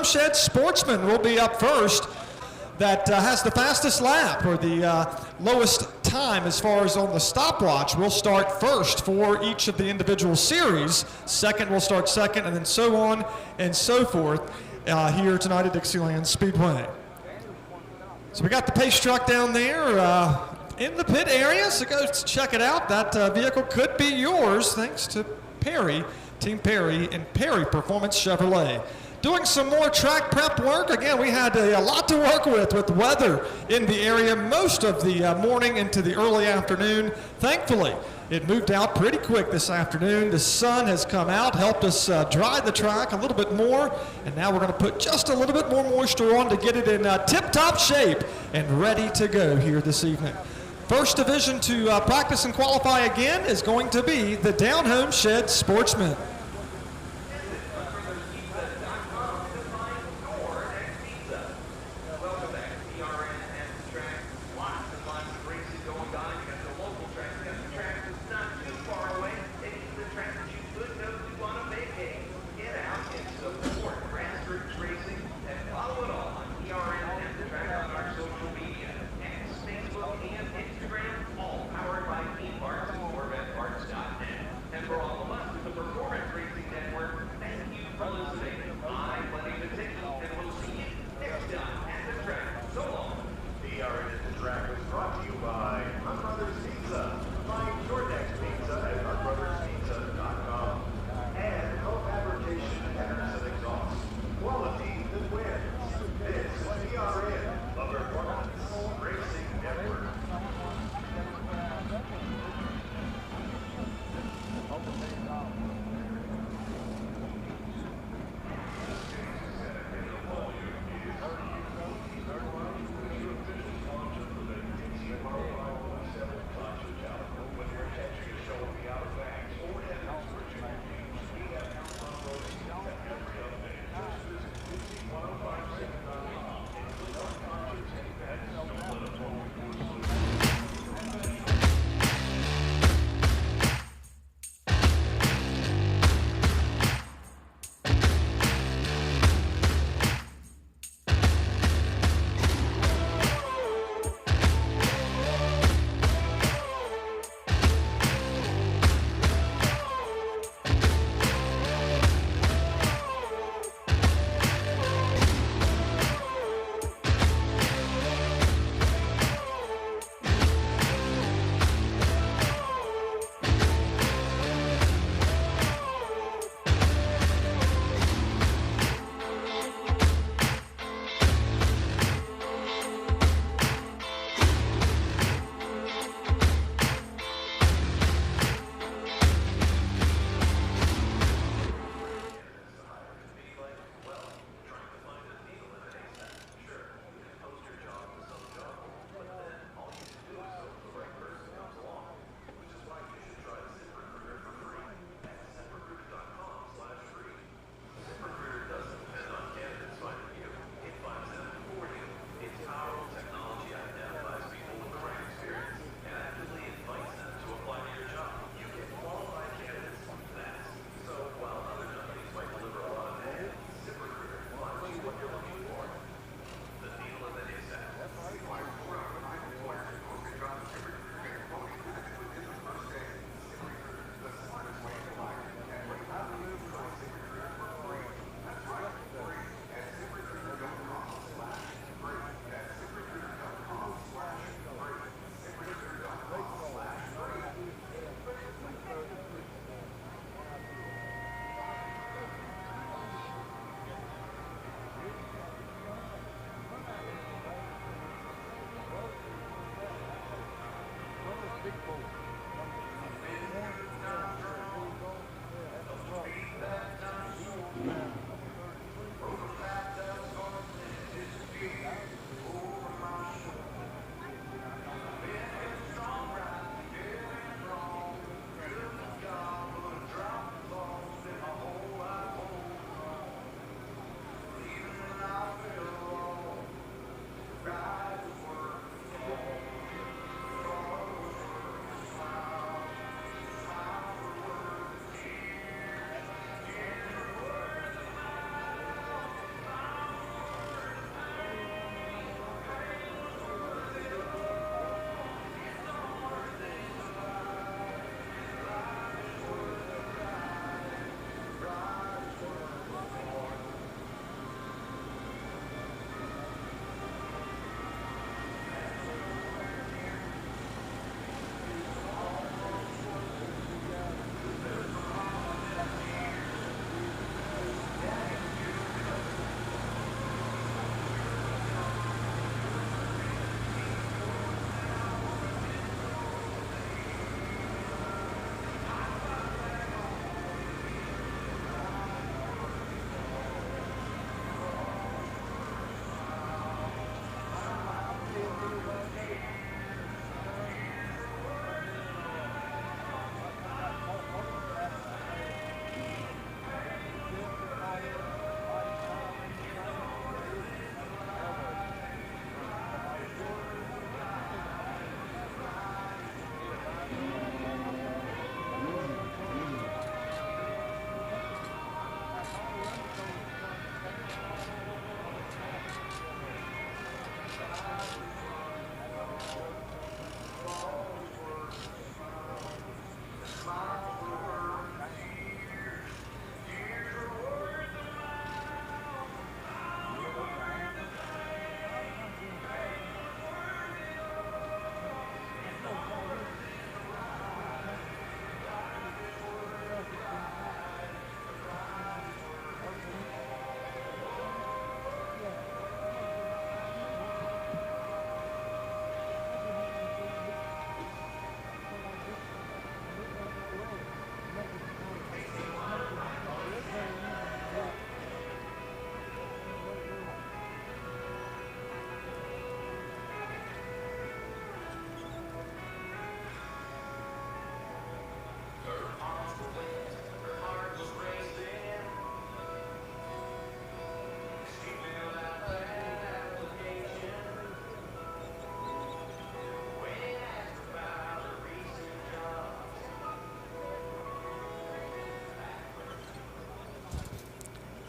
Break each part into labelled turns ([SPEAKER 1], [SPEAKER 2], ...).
[SPEAKER 1] Shed Sportsman will be up first. That has the fastest lap or the lowest time as far as on the stopwatch will start first for each of the individual series. Second will start second, and then so on and so forth here tonight at Dixieland Speedway. So we got the pace truck down there in the pit area, so go check it out. That vehicle could be yours thanks to Perry, Team Perry and Perry Performance Chevrolet. Doing some more track prep work. Again, we had a lot to work with weather in the area most of the morning into the early afternoon. Thankfully, it moved out pretty quick this afternoon. The sun has come out, helped us dry the track a little bit more, and now we're going to put just a little bit more moisture on to get it in tip-top shape and ready to go here this evening. First division to practice and qualify again is going to be the Down-Home Shed Sportsman.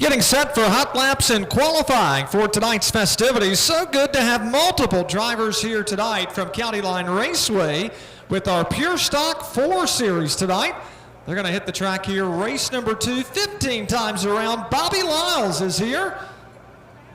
[SPEAKER 1] getting set for hot laps and qualifying for tonight's festivities. So good to have multiple drivers here tonight from County Line Raceway with our Pure Stock 4 Series tonight. They're going to hit the track here, race number 2, 15 times around. Bobby Lyles is here.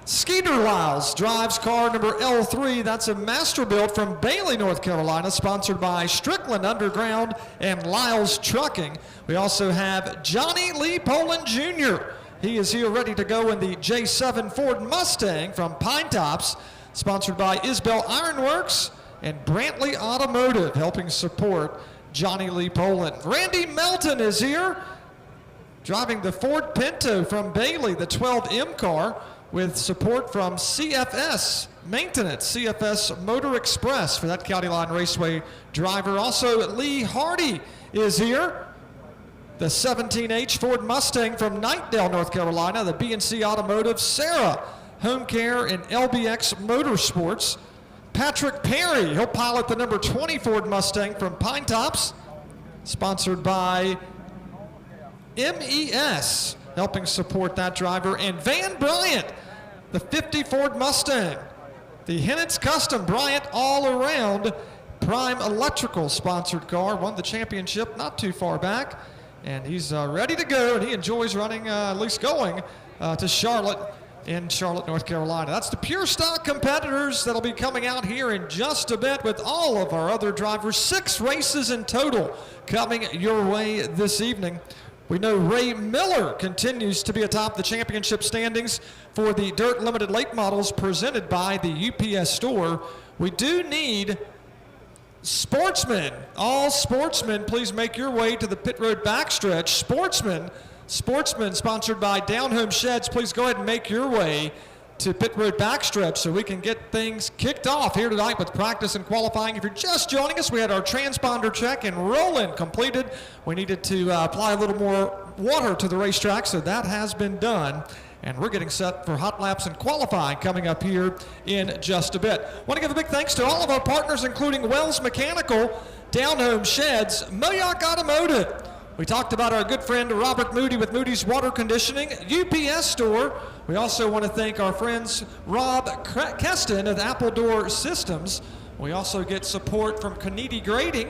[SPEAKER 1] Skeeter Lyles drives car number L3. That's a master build from Bailey, North Carolina, sponsored by Strickland Underground and Lyles Trucking. We also have Johnny Lee Poland Jr. He is here ready to go in the J7 Ford Mustang from Pine Tops, sponsored by Isbell Ironworks and Brantley Automotive, helping support Johnny Lee Poland. Randy Melton is here, driving the Ford Pinto from Bailey, the 12M car, with support from CFS Maintenance, CFS Motor Express for that County Line Raceway driver. Also, Lee Hardy is here, the 17H Ford Mustang from Knightdale, North Carolina, the B&C Automotive, Sarah Home Care and LBX Motorsports. Patrick Perry, he'll pilot the number 20 Ford Mustang from Pine Tops, sponsored by MES, helping support that driver. And Van Bryant, the 50 Ford Mustang, the Hennitz Custom Bryant all-around Prime Electrical sponsored car, won the championship not too far back, and he's ready to go, and he enjoys running, at least going to Charlotte, in Charlotte, North Carolina. That's the Pure Stock competitors that'll be coming out here in just a bit with all of our other drivers. 6 races in total coming your way this evening. We know Ray Miller continues to be atop the championship standings for the Dirt Limited Late Models presented by the UPS Store. We do need Sportsman. All Sportsmen, please make your way to the pit road backstretch. Sportsman sponsored by Down Home Sheds. Please go ahead and make your way to pit road backstretch so we can get things kicked off here tonight with practice and qualifying. If you're just joining us, we had our transponder check and roll-in completed. We needed to apply a little more water to the racetrack, so that has been done. And we're getting set for hot laps and qualifying coming up here in just a bit. Want to give a big thanks to all of our partners, including Wells Mechanical, Down Home Sheds, Moyoc Automotive. We talked about our good friend Robert Moody with Moody's Water Conditioning, UPS Store. We also want to thank our friends Rob Keston of Apple Door Systems. We also get support from Canidi Grading.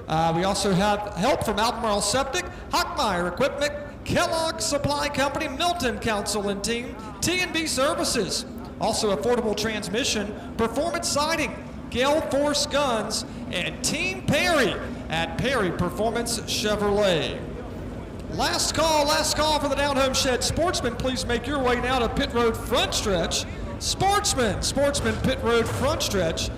[SPEAKER 1] We also have help from Albemarle Septic, Hockmeyer Equipment, Kellogg Supply Company, Milton Council and Team, T&B Services. Also Affordable Transmission, Performance Siding, Gale Force Guns, and Team Perry at Perry Performance Chevrolet. Last call for the Down Home Shed. Sportsman, please make your way now to pit road front stretch. Sportsman pit road front stretch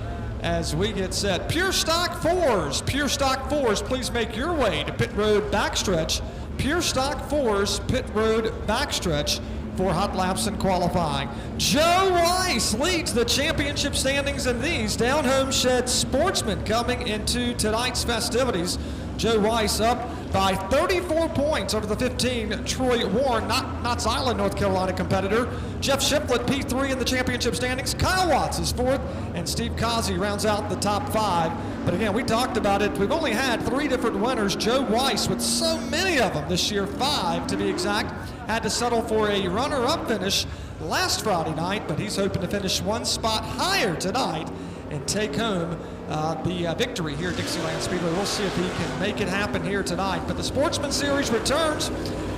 [SPEAKER 1] as we get set. Pure Stock 4s, please make your way to pit road backstretch. Pure Stock 4s, pit road backstretch for hot laps and qualifying. Joe Weiss leads the championship standings in these Down Home Shed Sportsmen coming into tonight's festivities. Joe Weiss up by 34 points over the 15 Troy Warren, Knott's Island, North Carolina competitor. Jeff Shiplet, P3 in the championship standings. Kyle Watts is 4th, and Steve Causey rounds out the top 5. But again, we talked about it. We've only had 3 different winners. Joe Weiss, with so many of them this year, 5 to be exact, had to settle for a runner-up finish last Friday night, but he's hoping to finish 1 spot higher tonight and take home the victory here at Dixieland Speedway. We'll see if he can make it happen here tonight. But the Sportsman Series returns,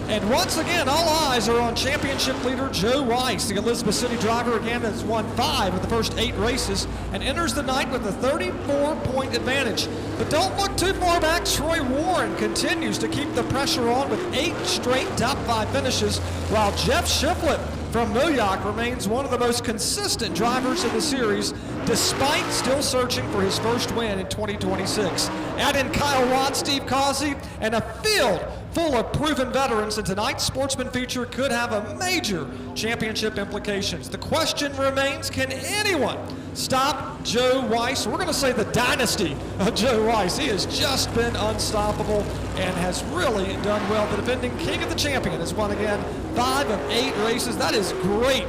[SPEAKER 1] and once again, all eyes are on championship leader Joe Weiss. The Elizabeth City driver again has won 5 of the first 8 races and enters the night with a 34-point advantage. But don't look too far back. Troy Warren continues to keep the pressure on with 8 straight top 5 finishes, while Jeff Shiplet from Moyoc remains one of the most consistent drivers in the series, despite still searching for his first win in 2026. Add in Kyle Watts, Steve Causey, and a field full of proven veterans, and tonight's Sportsman feature could have a major championship implications. The question remains, can anyone stop Joe Weiss? We're going to say the dynasty of Joe Weiss. He has just been unstoppable and has really done well. The defending king of the champion has won again 5 of 8 races. That is great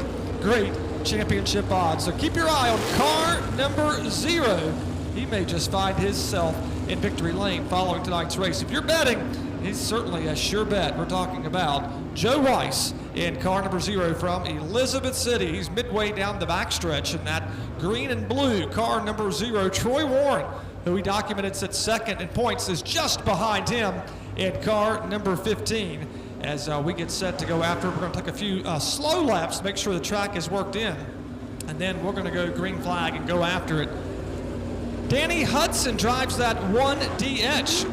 [SPEAKER 1] championship odds. So keep your eye on car number 0. He may just find himself in victory lane following tonight's race. If you're betting, he's certainly a sure bet. We're talking about Joe Weiss in car number 0 from Elizabeth City. He's midway down the backstretch in that green and blue. Car number 0, Troy Warren, who we documented sits second in points, is just behind him in car number 15. As we get set to go after, we're going to take a few slow laps to make sure the track is worked in. And then we're going to go green flag and go after it. Danny Hudson drives that 1 DH,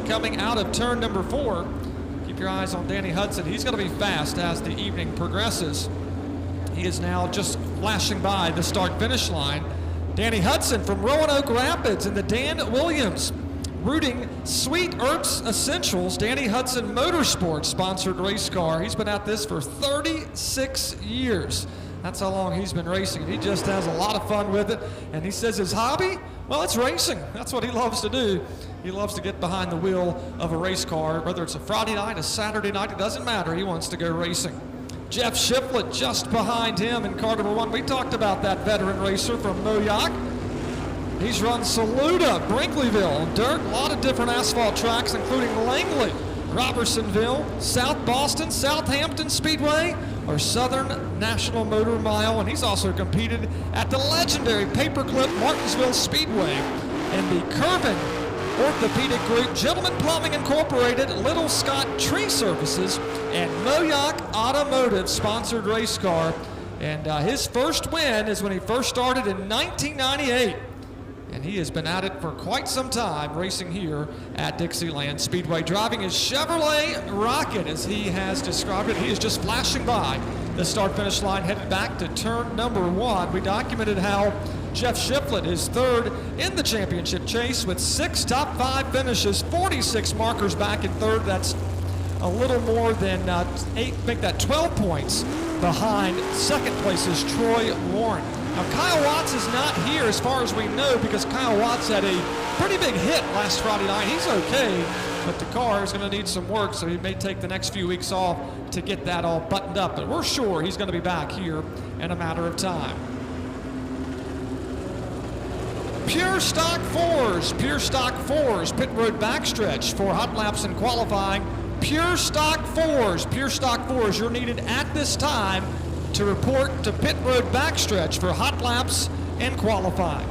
[SPEAKER 1] coming out of turn number 4. Keep your eyes on Danny Hudson. He's going to be fast as the evening progresses. He is now just flashing by the start-finish line. Danny Hudson from Roanoke Rapids in the Dan Williams Rooting Sweet Herbs Essentials Danny Hudson Motorsports sponsored race car. He's been at this for 36 years. That's how long he's been racing. He just has a lot of fun with it. And he says his hobby, well, it's racing. That's what he loves to do. He loves to get behind the wheel of a race car, whether it's a Friday night, a Saturday night, it doesn't matter. He wants to go racing. Jeff Shiflett just behind him in car number 1. We talked about that veteran racer from Moyock. He's run Saluda, Brinkleyville, dirt, a lot of different asphalt tracks, including Langley, Robertsonville, South Boston, Southampton Speedway, or Southern National Motor Mile, and he's also competed at the legendary Paperclip Martinsville Speedway and the Curvin Orthopedic Group, Gentleman Plumbing Incorporated, Little Scott Tree Services, and Moyock Automotive sponsored race car. And his first win is when he first started in 1998. And he has been at it for quite some time, racing here at Dixieland Speedway, driving his Chevrolet Rocket, as he has described it. He is just flashing by the start-finish line, headed back to turn number 1. We documented how Jeff Shiflett is third in the championship chase with 6 top 5 finishes, 46 markers back in third. That's a little more than 12 points behind second place is Troy Warren. Now, Kyle Watts is not here as far as we know, because Kyle Watts had a pretty big hit last Friday night. He's okay, but the car is going to need some work, so he may take the next few weeks off to get that all buttoned up. But we're sure he's going to be back here in a matter of time. Pure Stock 4s, pit road backstretch for hot laps and qualifying. Pure Stock 4s, you're needed at this time to report to pit road backstretch for hot laps and qualifying.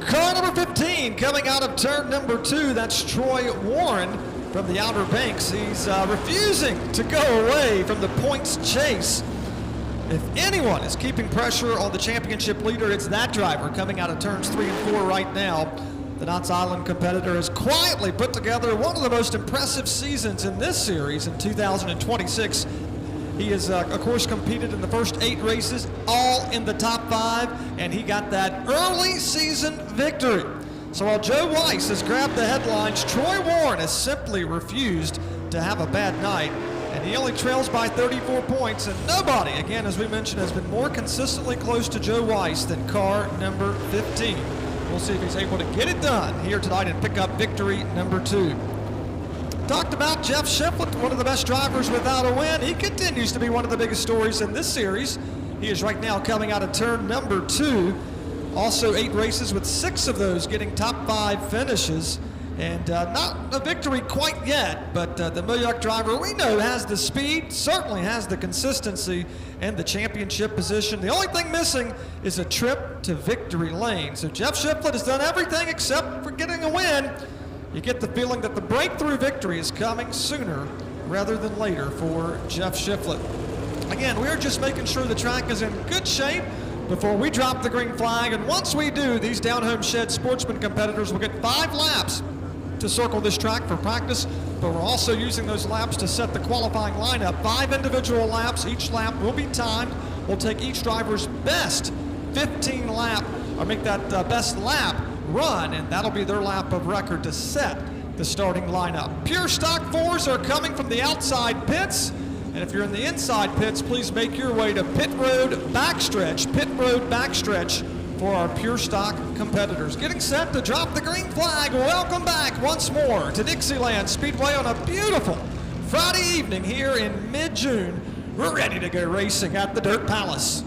[SPEAKER 1] Car number 15 coming out of turn number 2. That's Troy Warren from the Outer Banks. He's refusing to go away from the points chase. If anyone is keeping pressure on the championship leader, it's that driver coming out of turns 3 and 4 right now. The Knott's Island competitor has quietly put together one of the most impressive seasons in this series in 2026. He has, of course, competed in the first 8 races, all in the top 5, and he got that early season victory. So while Joe Weiss has grabbed the headlines, Troy Warren has simply refused to have a bad night, and he only trails by 34 points, and nobody, again, as we mentioned, has been more consistently close to Joe Weiss than car number 15. We'll see if he's able to get it done here tonight and pick up victory number 2. Talked about Jeff Shiflett, one of the best drivers without a win. He continues to be one of the biggest stories in this series. He is right now coming out of turn number 2. Also 8 races with 6 of those getting top 5 finishes. And not a victory quite yet, but the Moyock driver we know has the speed, certainly has the consistency and the championship position. The only thing missing is a trip to victory lane. So Jeff Shiflett has done everything except for getting a win. You get the feeling that the breakthrough victory is coming sooner rather than later for Jeff Shiflett. Again, we're just making sure the track is in good shape before we drop the green flag. And once we do, these down-home shed Sportsman competitors will get 5 laps to circle this track for practice, but we're also using those laps to set the qualifying lineup. 5 individual laps. Each lap will be timed. We'll take each driver's best 15 lap, or make that best lap run, and that'll be their lap of record to set the starting lineup. Pure stock 4s are coming from the outside pits, and if you're in the inside pits, please make your way to pit road backstretch for our pure stock competitors. Getting set to drop the green flag. Welcome back once more to Dixieland Speedway on a beautiful Friday evening here in mid-June. We're ready to go racing at the Dirt Palace.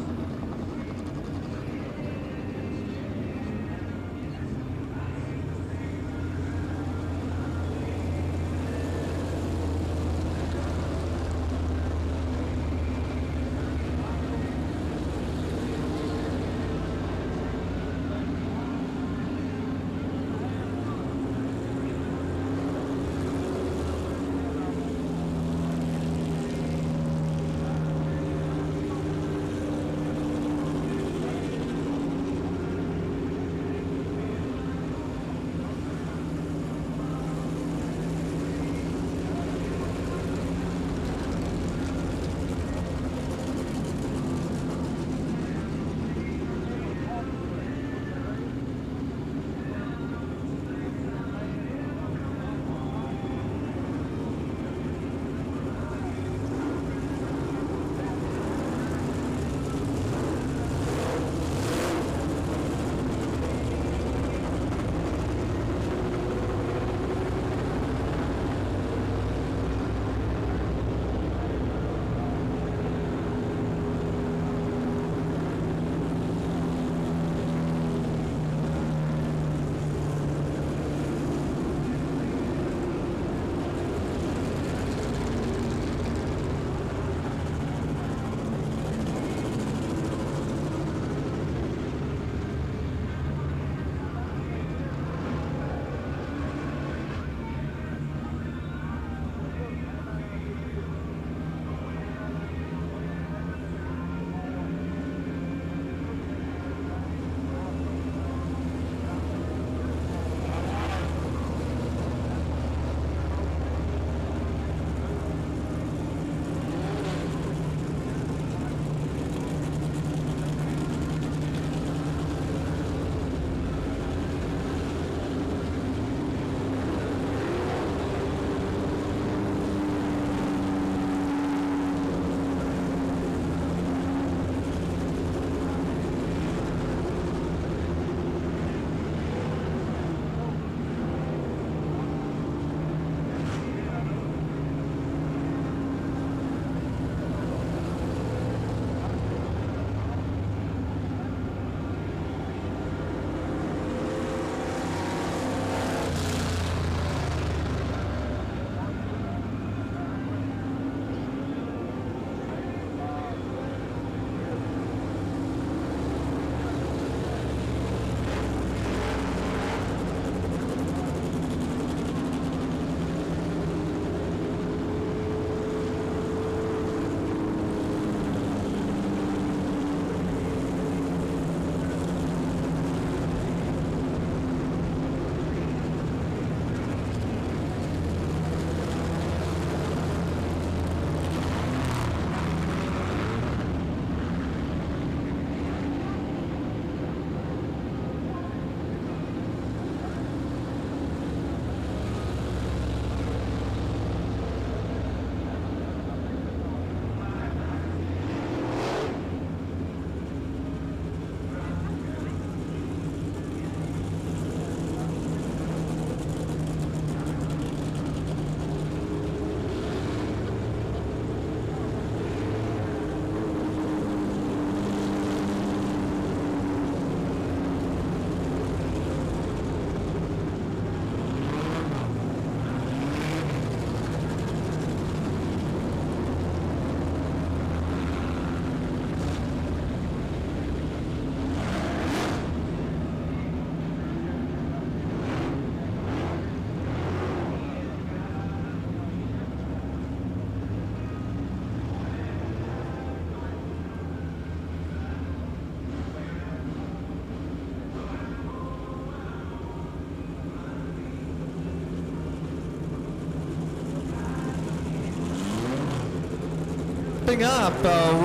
[SPEAKER 1] wrapping up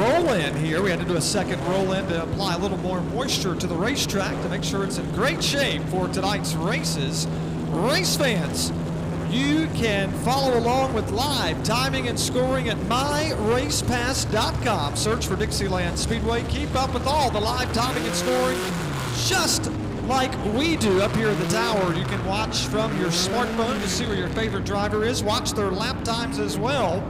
[SPEAKER 1] roll-in here. We had to do a second roll-in to apply a little more moisture to the racetrack to make sure it's in great shape for tonight's races. Race fans, you can follow along with live timing and scoring at myracepass.com. Search for Dixieland Speedway. Keep up with all the live timing and scoring just like we do up here at the tower. You can watch from your smartphone to see where your favorite driver is. Watch their lap times as well.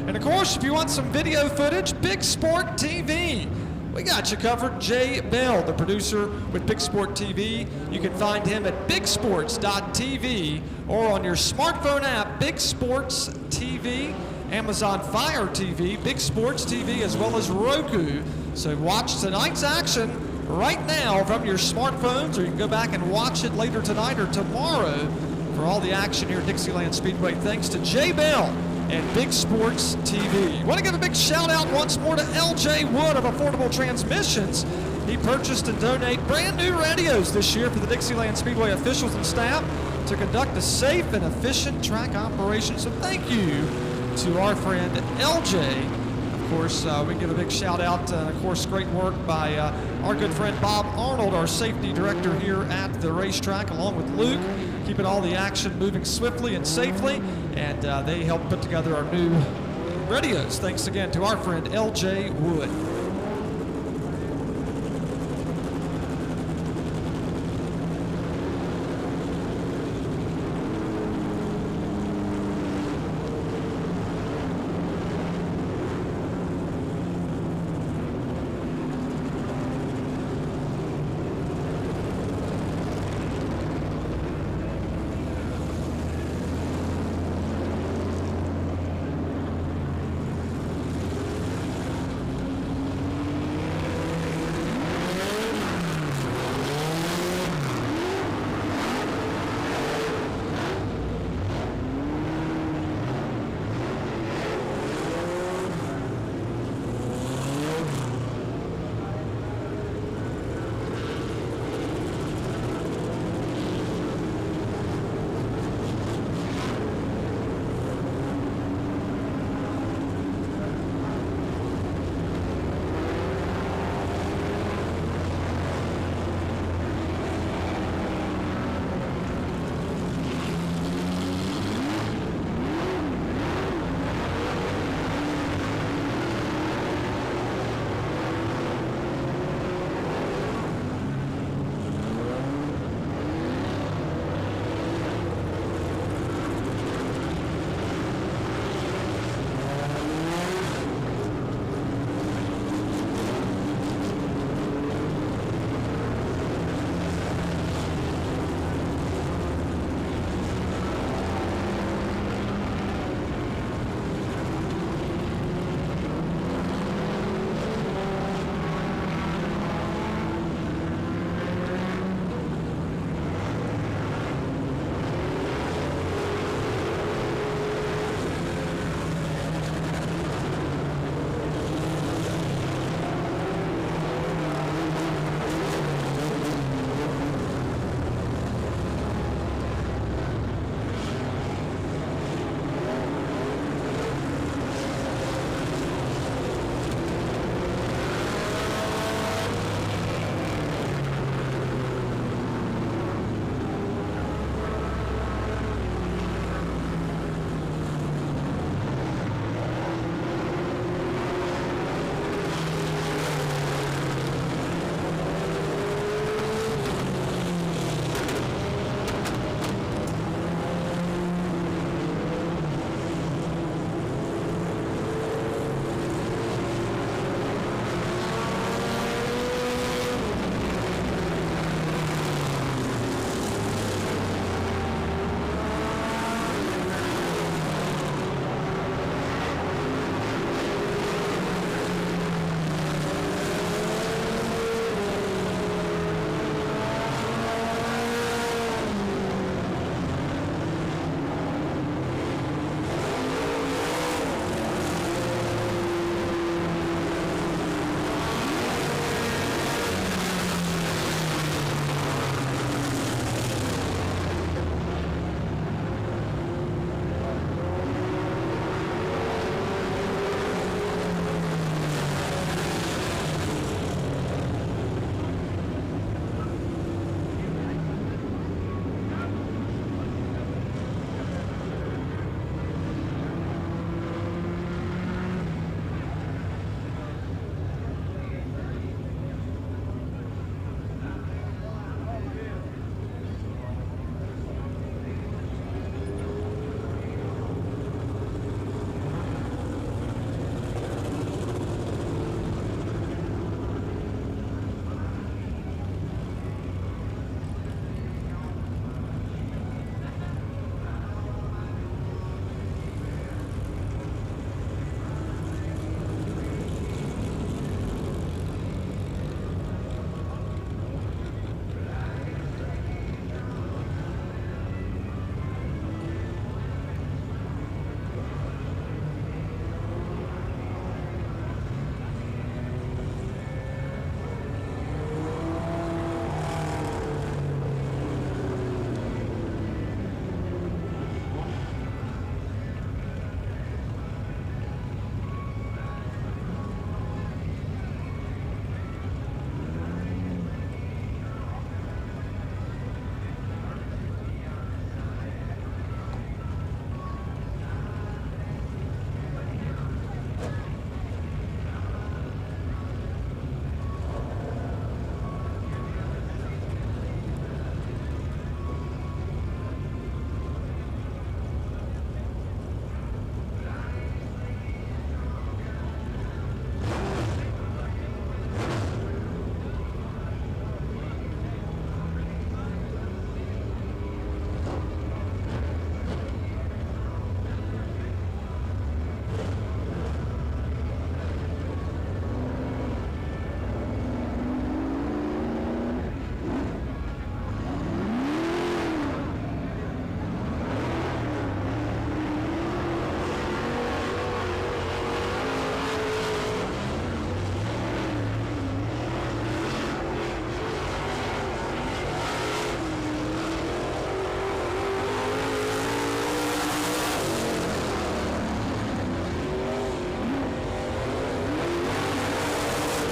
[SPEAKER 1] And of course, if you want some video footage, Big Sport TV. We got you covered. Jay Bell, the producer with Big Sport TV. You can find him at bigsports.tv or on your smartphone app, Big Sports TV, Amazon Fire TV, Big Sports TV, as well as Roku. So watch tonight's action right now from your smartphones, or you can go back and watch it later tonight or tomorrow for all the action here at Dixieland Speedway. Thanks to Jay Bell and Big Sports TV. Want to give a big shout out once more to LJ Wood of Affordable Transmissions. He purchased and donated brand new radios this year for the Dixieland Speedway officials and staff to conduct a safe and efficient track operation. So thank you to our friend LJ. Of course, we give a big shout out, of course, great work by our good friend Bob Arnold, our safety director here at the racetrack, along with Luke, keeping all the action moving swiftly and safely, and they helped put together our new radios. Thanks again to our friend LJ Wood.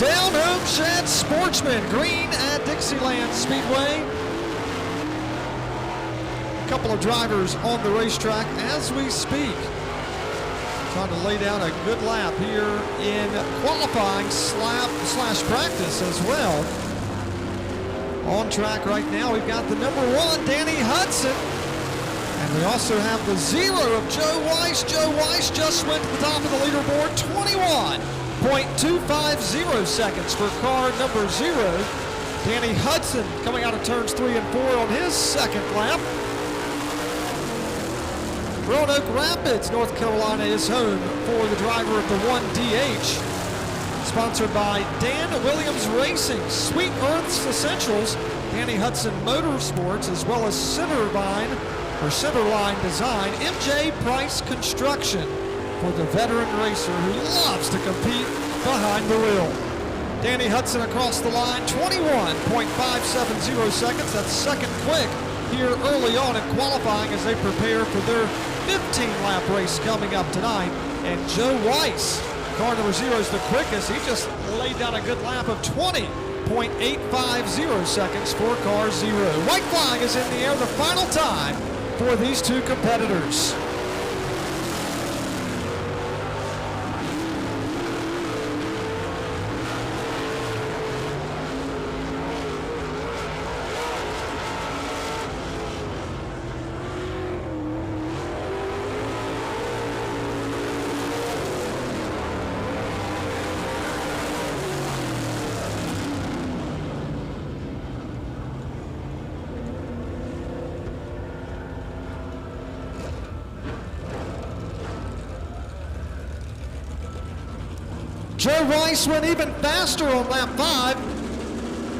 [SPEAKER 1] down home shed Sportsman, green at Dixieland Speedway. A couple of drivers on the racetrack as we speak. Trying to lay down a good lap here in qualifying slash practice as well. On track right now, we've got the number 1, Danny Hudson. And we also have the 0 of Joe Weiss. Joe Weiss just went to the top of the leaderboard, 21.250 seconds for car number 0. Danny Hudson coming out of turns 3 and 4 on his second lap. Roanoke Rapids, North Carolina is home for the driver of the 1DH. Sponsored by Dan Williams Racing, Sweet Earth's Essentials, Danny Hudson Motorsports, as well as Centerline Design, MJ Price Construction, for the veteran racer who loves to compete behind the wheel. Danny Hudson across the line, 21.570 seconds. That's second quick here early on in qualifying as they prepare for their 15-lap race coming up tonight. And Joe Weiss, car number 0, is the quickest. He just laid down a good lap of 20.850 seconds for car 0. White flag is in the air, the final time for these two competitors. Joe Weiss went even faster on lap 5,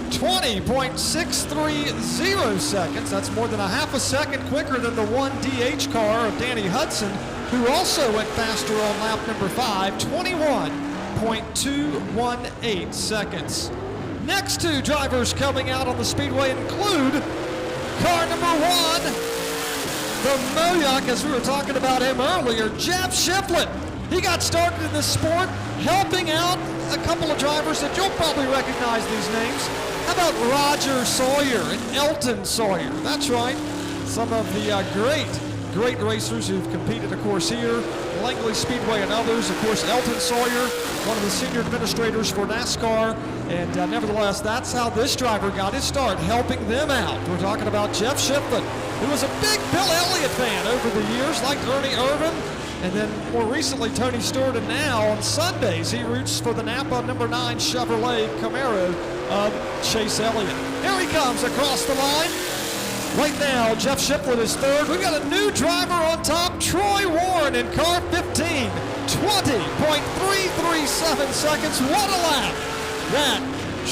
[SPEAKER 1] 20.630 seconds. That's more than a half a second quicker than the 1DH car of Danny Hudson, who also went faster on lap number 5, 21.218 seconds. Next two drivers coming out on the speedway include car number 1, the Moyoc, as we were talking about him earlier, Jeff Shiflett. He got started in this sport helping out a couple of drivers that you'll probably recognize these names. How about Roger Sawyer and Elton Sawyer? That's right. Some of the great racers who've competed, of course, here, Langley Speedway and others. Of course, Elton Sawyer, one of the senior administrators for NASCAR. And nevertheless, that's how this driver got his start, helping them out. We're talking about Jeff Shiflett, who was a big Bill Elliott fan over the years, like Ernie Irvin. And then more recently, Tony Stewart, and now on Sundays, he roots for the Napa number 9 Chevrolet Camaro of Chase Elliott. Here he comes across the line. Right now, Jeff Shiflett is third. We've got a new driver on top, Troy Warren in car 15, 20.337 seconds. What a lap that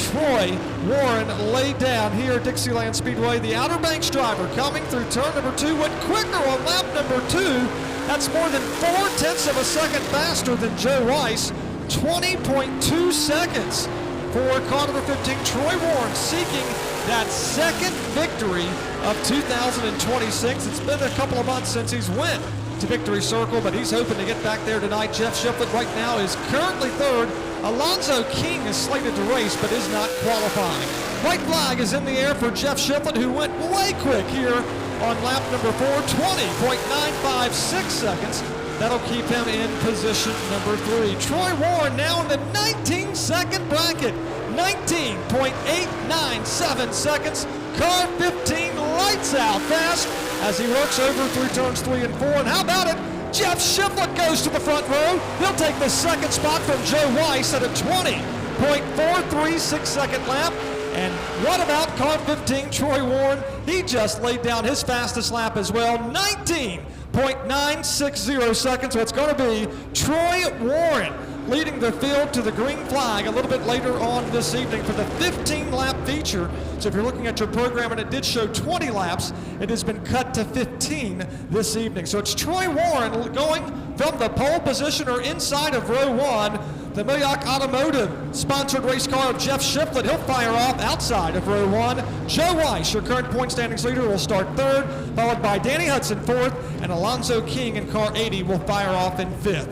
[SPEAKER 1] Troy Warren laid down here at Dixieland Speedway. The Outer Banks driver coming through turn number 2 went quicker on lap number 2. That's more than 0.4 of a second faster than Joe Weiss. 20.2 seconds for car number 15, Troy Warren, seeking that second victory of 2026. It's been a couple of months since he's went to Victory Circle, but he's hoping to get back there tonight. Jeff Shiflett right now is currently third. Alonzo King is slated to race, but is not qualifying. White flag is in the air for Jeff Shiflett, who went way quick here on lap number 4, 20.956 seconds. That'll keep him in position number 3. Troy Warren now in the 19-second bracket, 19.897 seconds. Car 15 lights out fast as he works over through turns 3 and 4. And how about it? Jeff Shiflett goes to the front row. He'll take the second spot from Joe Weiss at a 20.436 second lap. And what about car 15, Troy Warren? He just laid down his fastest lap as well, 19.960 seconds. So it's going to be Troy Warren leading the field to the green flag a little bit later on this evening for the 15-lap feature. So if you're looking at your program and it did show 20 laps, it has been cut to 15 this evening. So it's Troy Warren going from the pole position or inside of row 1. The Moyoc Automotive sponsored race car of Jeff Shiflett, he'll fire off outside of row 1. Joe Weiss, your current point standings leader, will start third, followed by Danny Hudson fourth, and Alonzo King in car 80 will fire off in fifth.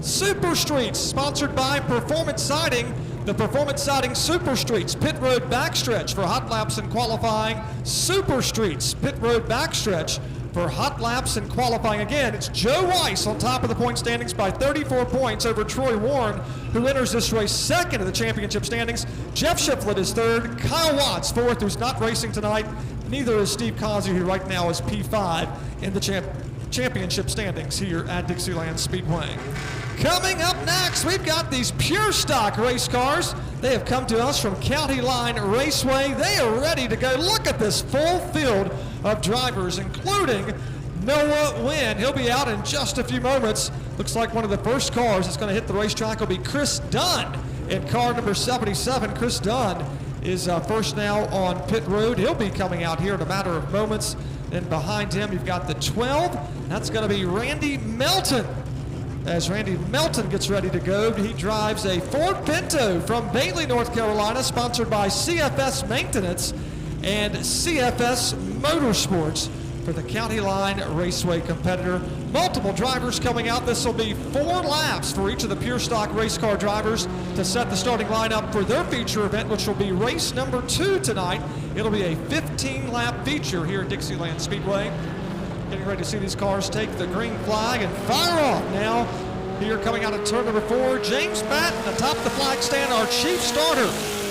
[SPEAKER 1] Super Streets, sponsored by Performance Siding. the Performance Siding Super Streets Pit Road Backstretch for hot laps and qualifying. Super Streets Pit Road Backstretch for hot laps and qualifying. Again, it's Joe Weiss on top of the point standings by 34 points over Troy Warren, who enters this race second in the championship standings. Jeff Shiflett is third. Kyle Watts fourth, who's not racing tonight. Neither is Steve Causey, who right now is P5 in the championship standings here at Dixieland Speedway. Coming up next, we've got these pure stock race cars. They have come to us from County Line Raceway. They are ready to go. Look at this full field of drivers, including Noah Wynn. He'll be out in just a few moments. Looks like one of the first cars that's going to hit the racetrack will be Chris Dunn in car number 77. Chris Dunn is first now on pit road. He'll be coming out here in a matter of moments. And behind him, you've got the 12. That's going to be Randy Melton. As Randy Melton gets ready to go, he drives a Ford Pinto from Bailey, North Carolina, sponsored by CFS Maintenance and CFS Motorsports for the County Line Raceway competitor. Multiple drivers coming out. This will be 4 laps for each of the pure stock race car drivers to set the starting lineup for their feature event, which will be race number 2 tonight. It'll be a 15-lap feature here at Dixieland Speedway. Getting ready to see these cars take the green flag and fire off now. Here coming out of turn number 4, James Batten atop the flag stand, our chief starter.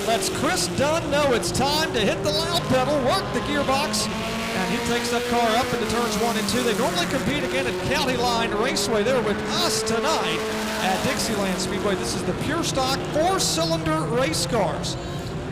[SPEAKER 1] Lets Chris Dunn know it's time to hit the loud pedal, work the gearbox, and he takes that car up into turns 1 and 2. They normally compete again at County Line Raceway. They're with us tonight at Dixieland Speedway. This is the pure stock 4-cylinder race cars.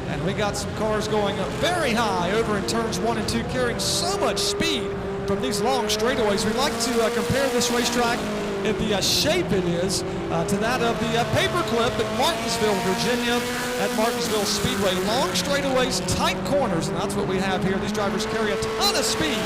[SPEAKER 1] And we got some cars going very high over in turns 1 and 2, carrying so much speed from these long straightaways. We like to compare this racetrack in the shape it is to that of the paperclip at Martinsville, Virginia, at Martinsville Speedway. Long straightaways, tight corners, and that's what we have here. These drivers carry a ton of speed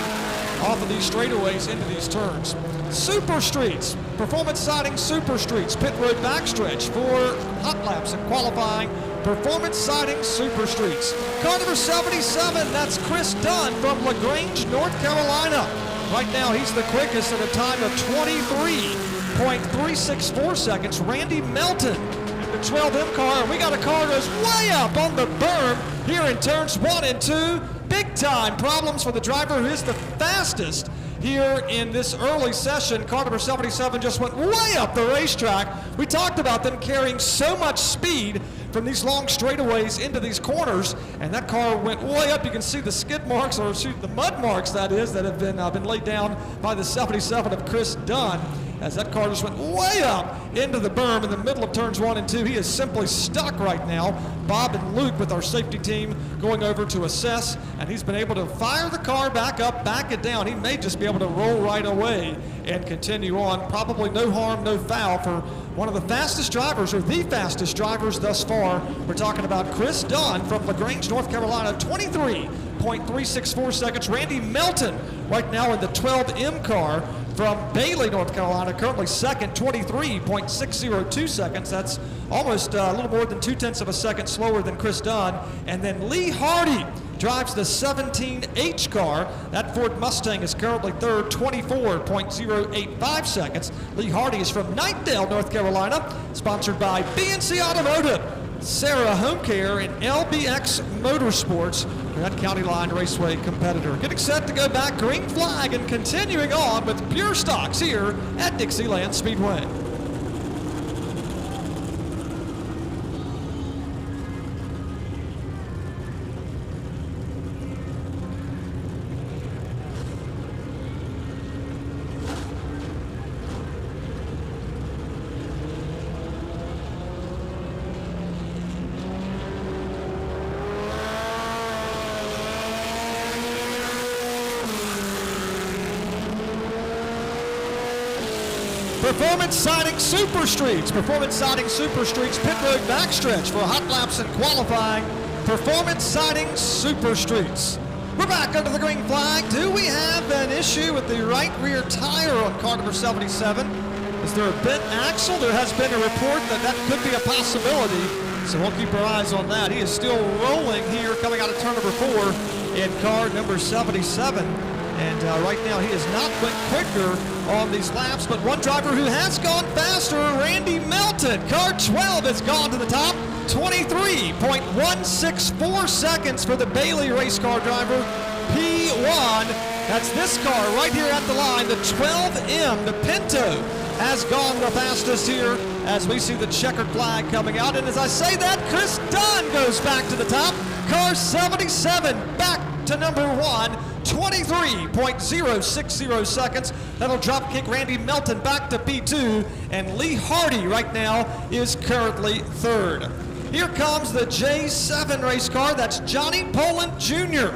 [SPEAKER 1] off of these straightaways into these turns. Super Streets, Performance Siding Super Streets, pit road backstretch for hot laps and qualifying. Performance Siding Super Streets. Car number 77, that's Chris Dunn from LaGrange, North Carolina. Right now, he's the quickest at a time of 23.364 seconds. Randy Melton in the 12M car. We got a car that goes way up on the berm here in turns 1 and 2. Big time problems for the driver who is the fastest here in this early session. Car number 77 just went way up the racetrack. We talked about them carrying so much speed from these long straightaways into these corners, and that car went way up. You can see the skid marks, or the mud marks, that is, that have been laid down by the 77 of Chris Dunn, as that car just went way up into the berm in the middle of turns 1 and 2. He is simply stuck right now. Bob and Luke with our safety team going over to assess, and he's been able to fire the car back up, back it down. He may just be able to roll right away and continue on. Probably no harm, no foul for one of the fastest drivers, or the fastest drivers thus far. We're talking about Chris Dunn from LaGrange, North Carolina, 23.364 seconds. Randy Melton right now in the 12M car from Bailey, North Carolina, currently second, 23.602 seconds. That's almost a little more than 0.2 of a second slower than Chris Dunn. And then Lee Hardy drives the 17H car. That Ford Mustang is currently third, 24.085 seconds. Lee Hardy is from Knightdale, North Carolina, sponsored by BNC Automotive, Sarah Home Care, and LBX Motorsports, that County Line Raceway competitor. Getting set to go back, green flag, and continuing on with pure stocks here at Dixieland Speedway. Performance Siding Super Streets. Performance Siding Super Streets pit road backstretch for hot laps and qualifying. Performance Siding Super Streets. We're back under the green flag. Do we have an issue with the right rear tire on car number 77? Is there a bent axle? There has been a report that that could be a possibility, so we'll keep our eyes on that. He is still rolling here coming out of turn number 4 in car number 77. And right now he has not went quicker on these laps, but one driver who has gone faster, Randy Melton. Car 12 has gone to the top. 23.164 seconds for the Bailey race car driver, P1. That's this car right here at the line, the 12M, the Pinto, has gone the fastest here as we see the checkered flag coming out. And as I say that, Chris Dunn goes back to the top. Car 77 back to number 1, 23.060 seconds. That'll drop kick Randy Melton back to P2, and Lee Hardy right now is currently 3rd. Here comes the J7 race car. That's Johnny Poland Jr.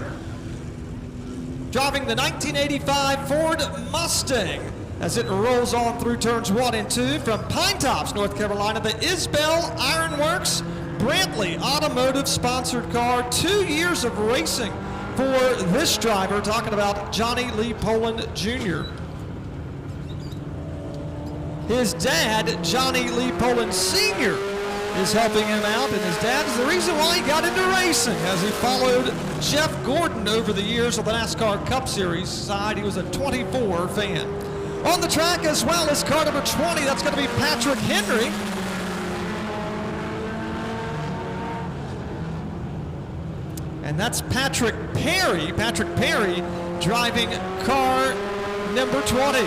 [SPEAKER 1] driving the 1985 Ford Mustang as it rolls on through turns 1 and 2 from Pine Tops, North Carolina. The Isbell Ironworks Brantley Automotive sponsored car. 2 years of racing for this driver, talking about Johnny Lee Poland Jr. His dad, Johnny Lee Poland Sr., is helping him out, and his dad is the reason why he got into racing, as he followed Jeff Gordon over the years on the NASCAR Cup Series side. He was a 24 fan. On the track as well as car number 20, that's going to be Patrick Henry. And that's Patrick Perry. Patrick Perry driving car number 20.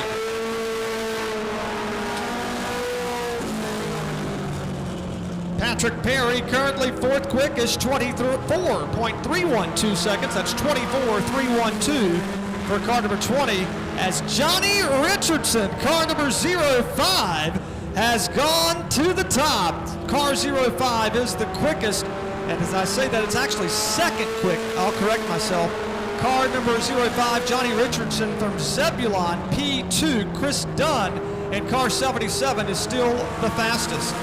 [SPEAKER 1] Patrick Perry currently 4th quickest, 24.312 seconds. That's 24.312 for car number 20, as Johnny Richardson, car number 05, has gone to the top. Car 05 is the quickest, and as I say that, it's actually 2nd quick. I'll correct myself. Car number 05, Johnny Richardson from Zebulon, P2, Chris Dunn, and car 77 is still the fastest.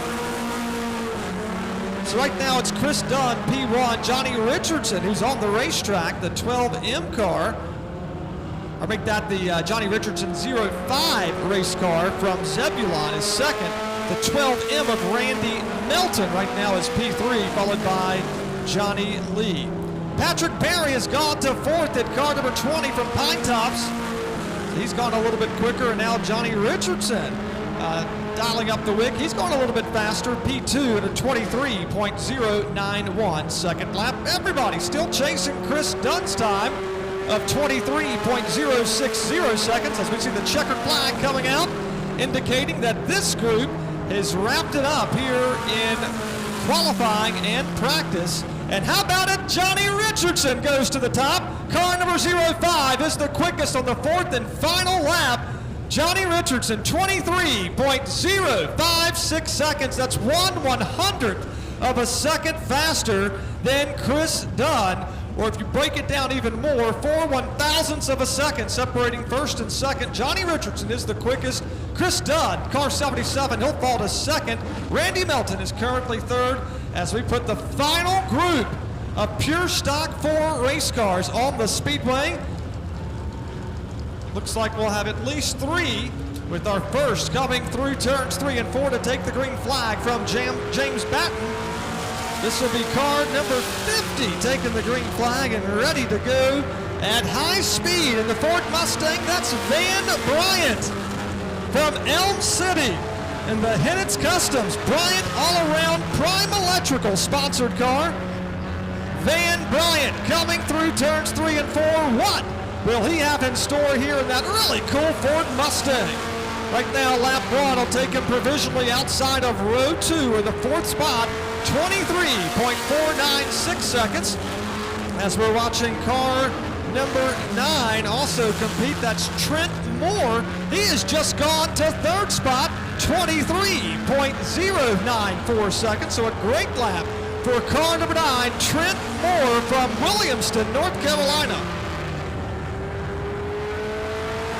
[SPEAKER 1] So right now it's Chris Dunn, P1, Johnny Richardson, who's on the racetrack, the 12M car. I'll make that the Johnny Richardson 05 race car from Zebulon is 2nd. The 12M of Randy Melton right now is P3, followed by Johnny Lee. Patrick Perry has gone to 4th at car number 20 from Pine Tops. He's gone a little bit quicker, and now Johnny Richardson dialing up the wick. He's going a little bit faster, P2 at a 23.091 second lap. Everybody still chasing Chris Dunn's time of 23.060 seconds as we see the checkered flag coming out, indicating that this group has wrapped it up here in qualifying and practice. And how about it? Johnny Richardson goes to the top. Car number 05 is the quickest on the 4th and final lap. Johnny Richardson, 23.056 seconds. That's 1/100th of a second faster than Chris Dunn. Or if you break it down even more, 4/1000ths of a second separating 1st and 2nd. Johnny Richardson is the quickest. Chris Dunn, car 77, he'll fall to 2nd. Randy Melton is currently 3rd as we put the final group of pure stock 4 race cars on the speedway. Looks like we'll have at least 3, with our first coming through turns 3 and 4 to take the green flag from James Batten. This will be car number 50 taking the green flag and ready to go at high speed in the Ford Mustang. That's Van Bryant from Elm City in the Hennett's Customs Bryant all-around Prime Electrical sponsored car. Van Bryant coming through turns 3 and 4. What will he have in store here in that really cool Ford Mustang? Right now, lap 1 will take him provisionally outside of row 2 or the 4th spot, 23.496 seconds. As we're watching car number 9 also compete, that's Trent Moore. He has just gone to 3rd spot, 23.094 seconds. So a great lap for car number 9, Trent Moore from Williamston, North Carolina.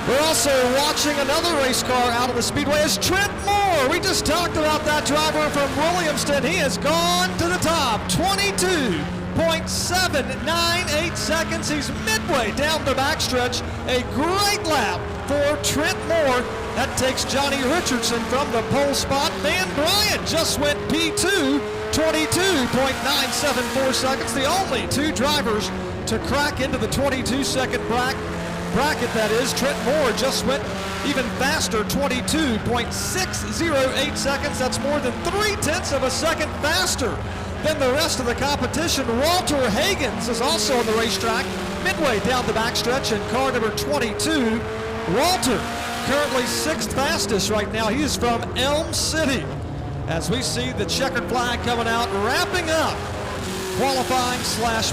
[SPEAKER 1] We're also watching another race car out of the speedway. Is Trent Moore. We just talked about that driver from Williamston. He has gone to the top, 22.798 seconds. He's midway down the backstretch. A great lap for Trent Moore. That takes Johnny Richardson from the pole spot. Van Bryant just went P2, 22.974 seconds. The only 2 drivers to crack into the 22-second bracket, that is. Trent Moore just went even faster, 22.608 seconds. That's more than 0.3 of a second faster than the rest of the competition. Walter Higgins is also on the racetrack, midway down the backstretch in car number 22. Walter, currently 6th fastest right now. He is from Elm City. As we see the checkered flag coming out, wrapping up qualifying /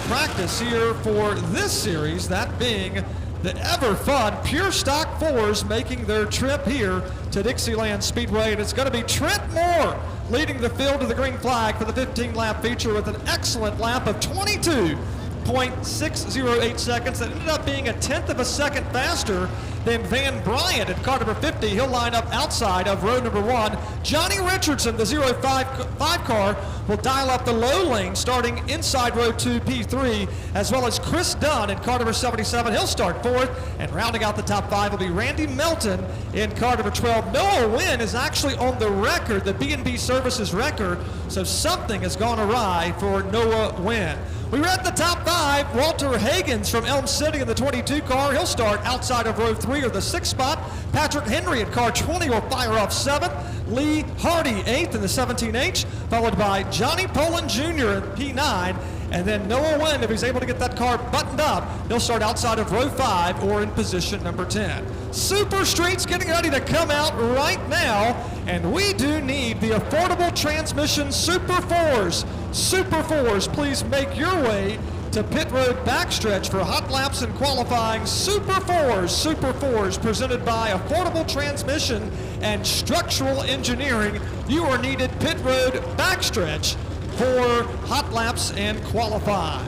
[SPEAKER 1] practice here for this series, that being the ever fun Pure Stock 4s making their trip here to Dixieland Speedway. And it's going to be Trent Moore leading the field to the green flag for the 15-lap feature with an excellent lap of 22.608 seconds. That ended up being 1/10 of a second faster than Van Bryant at car number 50. He'll line up outside of row number 1. Johnny Richardson, the 05 car, will dial up the low lane starting inside row 2, P3, as well as Chris Dunn in car number 77. He'll start 4th, and rounding out the top 5 will be Randy Melton in car number 12. Noah Wynn is actually on the record, the B&B Services record, so something has gone awry for Noah Wynn. We read the top 5. Walter Higgins from Elm City in the 22 car. He'll start outside of row 3 or the 6th spot. Patrick Henry in car 20 will fire off 7th. Lee Hardy 8th in the 17H, followed by Johnny Poland Jr. in P9. And then Noah Wynn, if he's able to get that car buttoned up, he'll start outside of row 5 or in position number 10. Super Street's getting ready to come out right now, and we do need the affordable transmission Super 4s. Super 4s, please make your way to pit road backstretch for hot laps and qualifying. Super 4s presented by Affordable Transmission and Structural Engineering. You are needed pit road backstretch for hot laps and qualifying.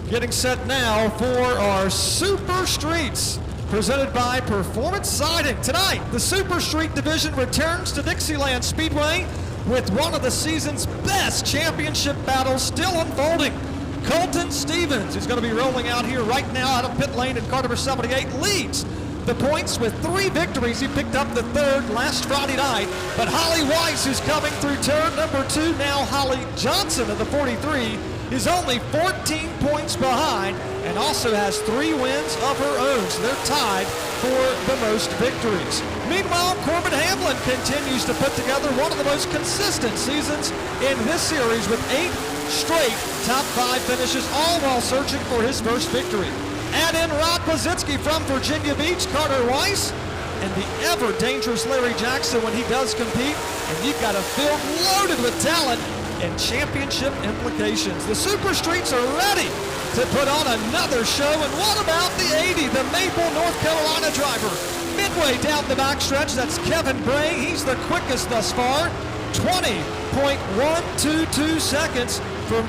[SPEAKER 1] Getting set now for our Super Streets, presented by Performance Siding. Tonight, the Super Street division returns to Dixieland Speedway with one of the season's best championship battles still unfolding. Colton Stevens, who's going to be rolling out here right now out of pit lane in car number 78, leads the points with 3 victories. He picked up the 3rd last Friday night. But Holly Weiss, who's coming through turn number 2, now Holly Johnson of the 43, is only 14 points behind and also has 3 wins of her own. So they're tied for the most victories. Meanwhile, Corbin Hamlin continues to put together one of the most consistent seasons in this series with 8 straight top 5 finishes, all while searching for his first victory. Add in Rod Pazitsky from Virginia Beach, Carter Weiss, and the ever-dangerous Larry Jackson when he does compete, and you've got a field loaded with talent and championship implications. The Super Streets are ready to put on another show, and what about the 80, the Maple, North Carolina driver? Midway down the backstretch, that's Kevin Bray. He's the quickest thus far, 20.122 seconds from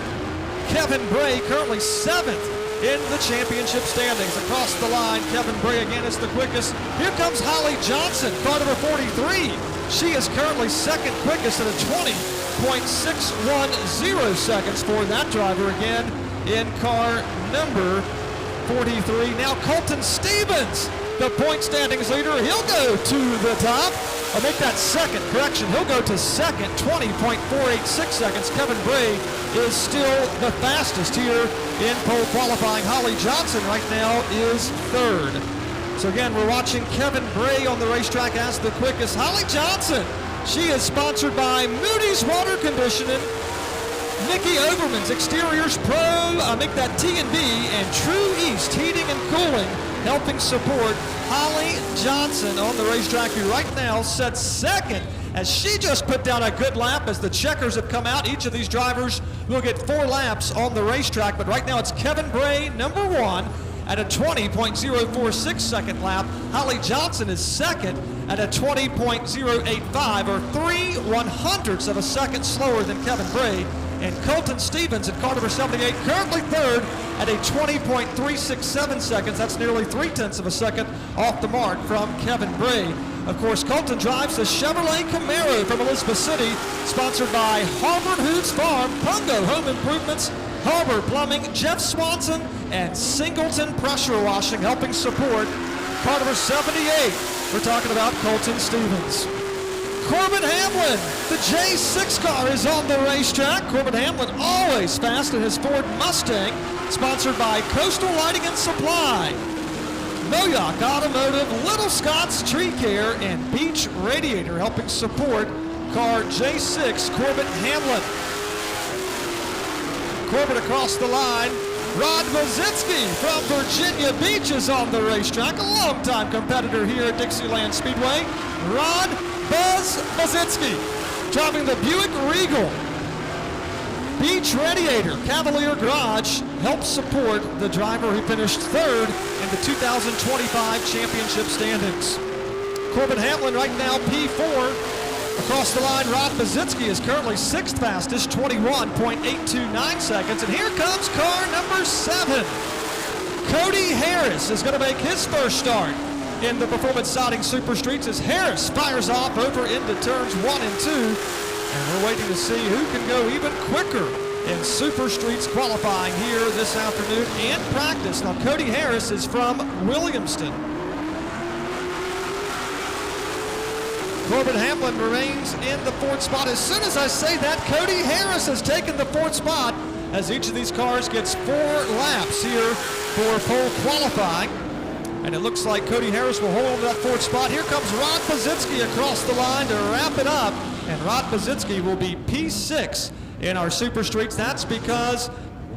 [SPEAKER 1] Kevin Bray, currently 7th in the championship standings. Across the line, Kevin Bray again is the quickest. Here comes Holly Johnson, car number 43. She is currently 2nd quickest at a 20.610 seconds for that driver again in car number 43. Now Colton Stevens, the point standings leader, he'll go to the top. I'll make that 2nd correction. He'll go to 2nd, 20.486 seconds. Kevin Bray is still the fastest here in pole qualifying. Holly Johnson right now is 3rd. So again, we're watching Kevin Bray on the racetrack as the quickest. Holly Johnson, she is sponsored by Moody's Water Conditioning, Nikki Overman's Exteriors Pro, make that T&B, and True East Heating and Cooling, helping support Holly Johnson on the racetrack, who right now sets 2nd as she just put down a good lap as the checkers have come out. Each of these drivers will get 4 laps on the racetrack, but right now it's Kevin Bray, number 1, at a 20.046 second lap. Holly Johnson is 2nd at a 20.085, or 3/100ths of a second slower than Kevin Bray. And Colton Stevens at car number 78, currently 3rd at a 20.367 seconds. That's nearly 3/10 of a second off the mark from Kevin Bray. Of course, Colton drives the Chevrolet Camaro from Elizabeth City, sponsored by Harvard Hoods Farm, Pungo Home Improvements, Harbor Plumbing, Jeff Swanson, and Singleton Pressure Washing, helping support car number 78. We're talking about Colton Stevens. Corbin Hamlin, the J6 car, is on the racetrack. Corbin Hamlin always fast in his Ford Mustang, sponsored by Coastal Lighting and Supply. Moyoc Automotive, Little Scott's Tree Care, and Beach Radiator helping support car J6 Corbett Hamlin. Corbett across the line. Rod Bozitsky from Virginia Beach is on the racetrack, a longtime competitor here at Dixieland Speedway. Rod Bozitsky driving the Buick Regal. Beach Radiator Cavalier Garage helps support the driver who finished third in the 2025 championship standings. Corbett Hamlin right now P4. Across the line, Rod Bozitsky is currently sixth fastest, 21.829 seconds. And here comes car number 7. Cody Harris is going to make his first start in the Performance Siding Super Streets as Harris fires off over into turns 1 and 2. And we're waiting to see who can go even quicker in Super Streets qualifying here this afternoon and practice. Now, Cody Harris is from Williamston. Corbett Hamlin remains in the 4th spot. As soon as I say that, Cody Harris has taken the 4th spot as each of these cars gets 4 laps here for pole qualifying. And it looks like Cody Harris will hold that 4th spot. Here comes Rod Bozitsky across the line to wrap it up. And Rod Bozitsky will be P6 in our Super Streets. That's because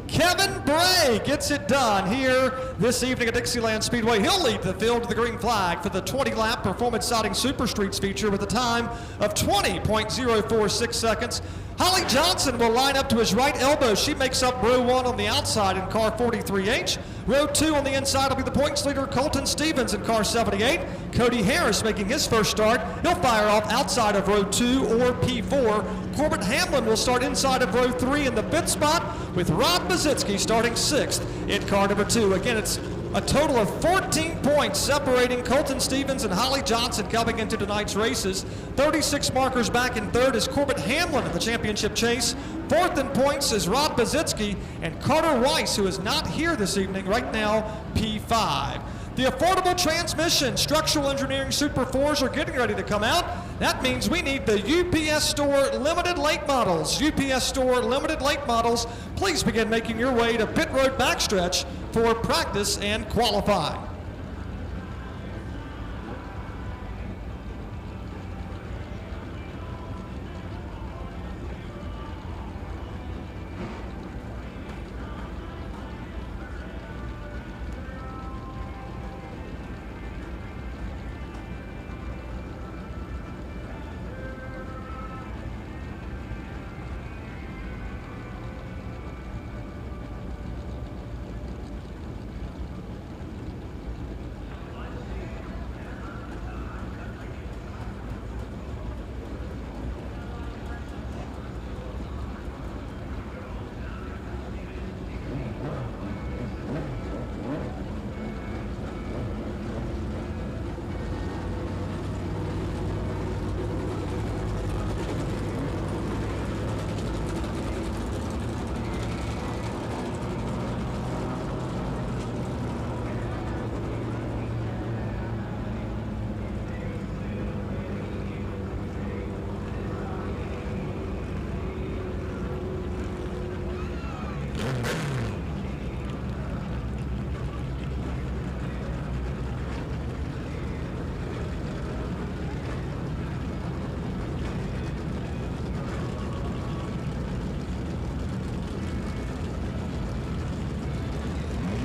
[SPEAKER 1] Kevin Bray gets it done here this evening at Dixieland Speedway. He'll lead the field to the green flag for the 20-lap Performance Siding Super Streets feature with a time of 20.046 seconds. Holly Johnson will line up to his right elbow. She makes up row 1 on the outside in car 43H. Row 2 on the inside will be the points leader, Colton Stevens, in car 78. Cody Harris making his first start. He'll fire off outside of row 2 or P4. Corbett Hamlin will start inside of row 3 in the 5th spot, with Rod Bozitsky starting 6th in car number 2. Again, it's a total of 14 points separating Colton Stevens and Holly Johnson coming into tonight's races. 36 markers back in 3rd is Corbett Hamlin in the championship chase. 4th in points is Rod Bozitsky, and Carter Weiss, who is not here this evening, right now P5. The affordable transmission structural engineering Super 4s are getting ready to come out. That means we need the UPS Store Limited Late Models. UPS Store Limited Late Models, please begin making your way to pit road backstretch for practice and qualifying.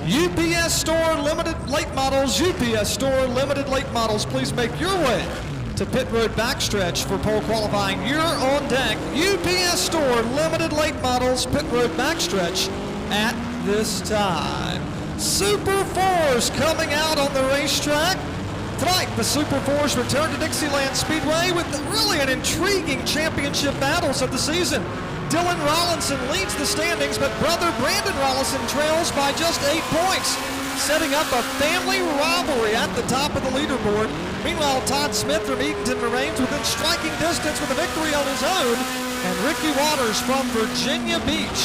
[SPEAKER 1] UPS Store Limited Late Models, UPS Store Limited Late Models, please make your way to pit road backstretch for pole qualifying. You're on deck. UPS Store Limited Late Models, pit road backstretch at this time. Super 4s coming out on the racetrack. Tonight, the Super 4s return to Dixieland Speedway with really an intriguing championship battles of the season. Dylan Rollinson leads the standings, but brother Brandon Rollinson trails by just 8 points, setting up a family rivalry at the top of the leaderboard. Meanwhile, Todd Smith from Eatonton remains within striking distance with a victory on his own, and Ricky Waters from Virginia Beach,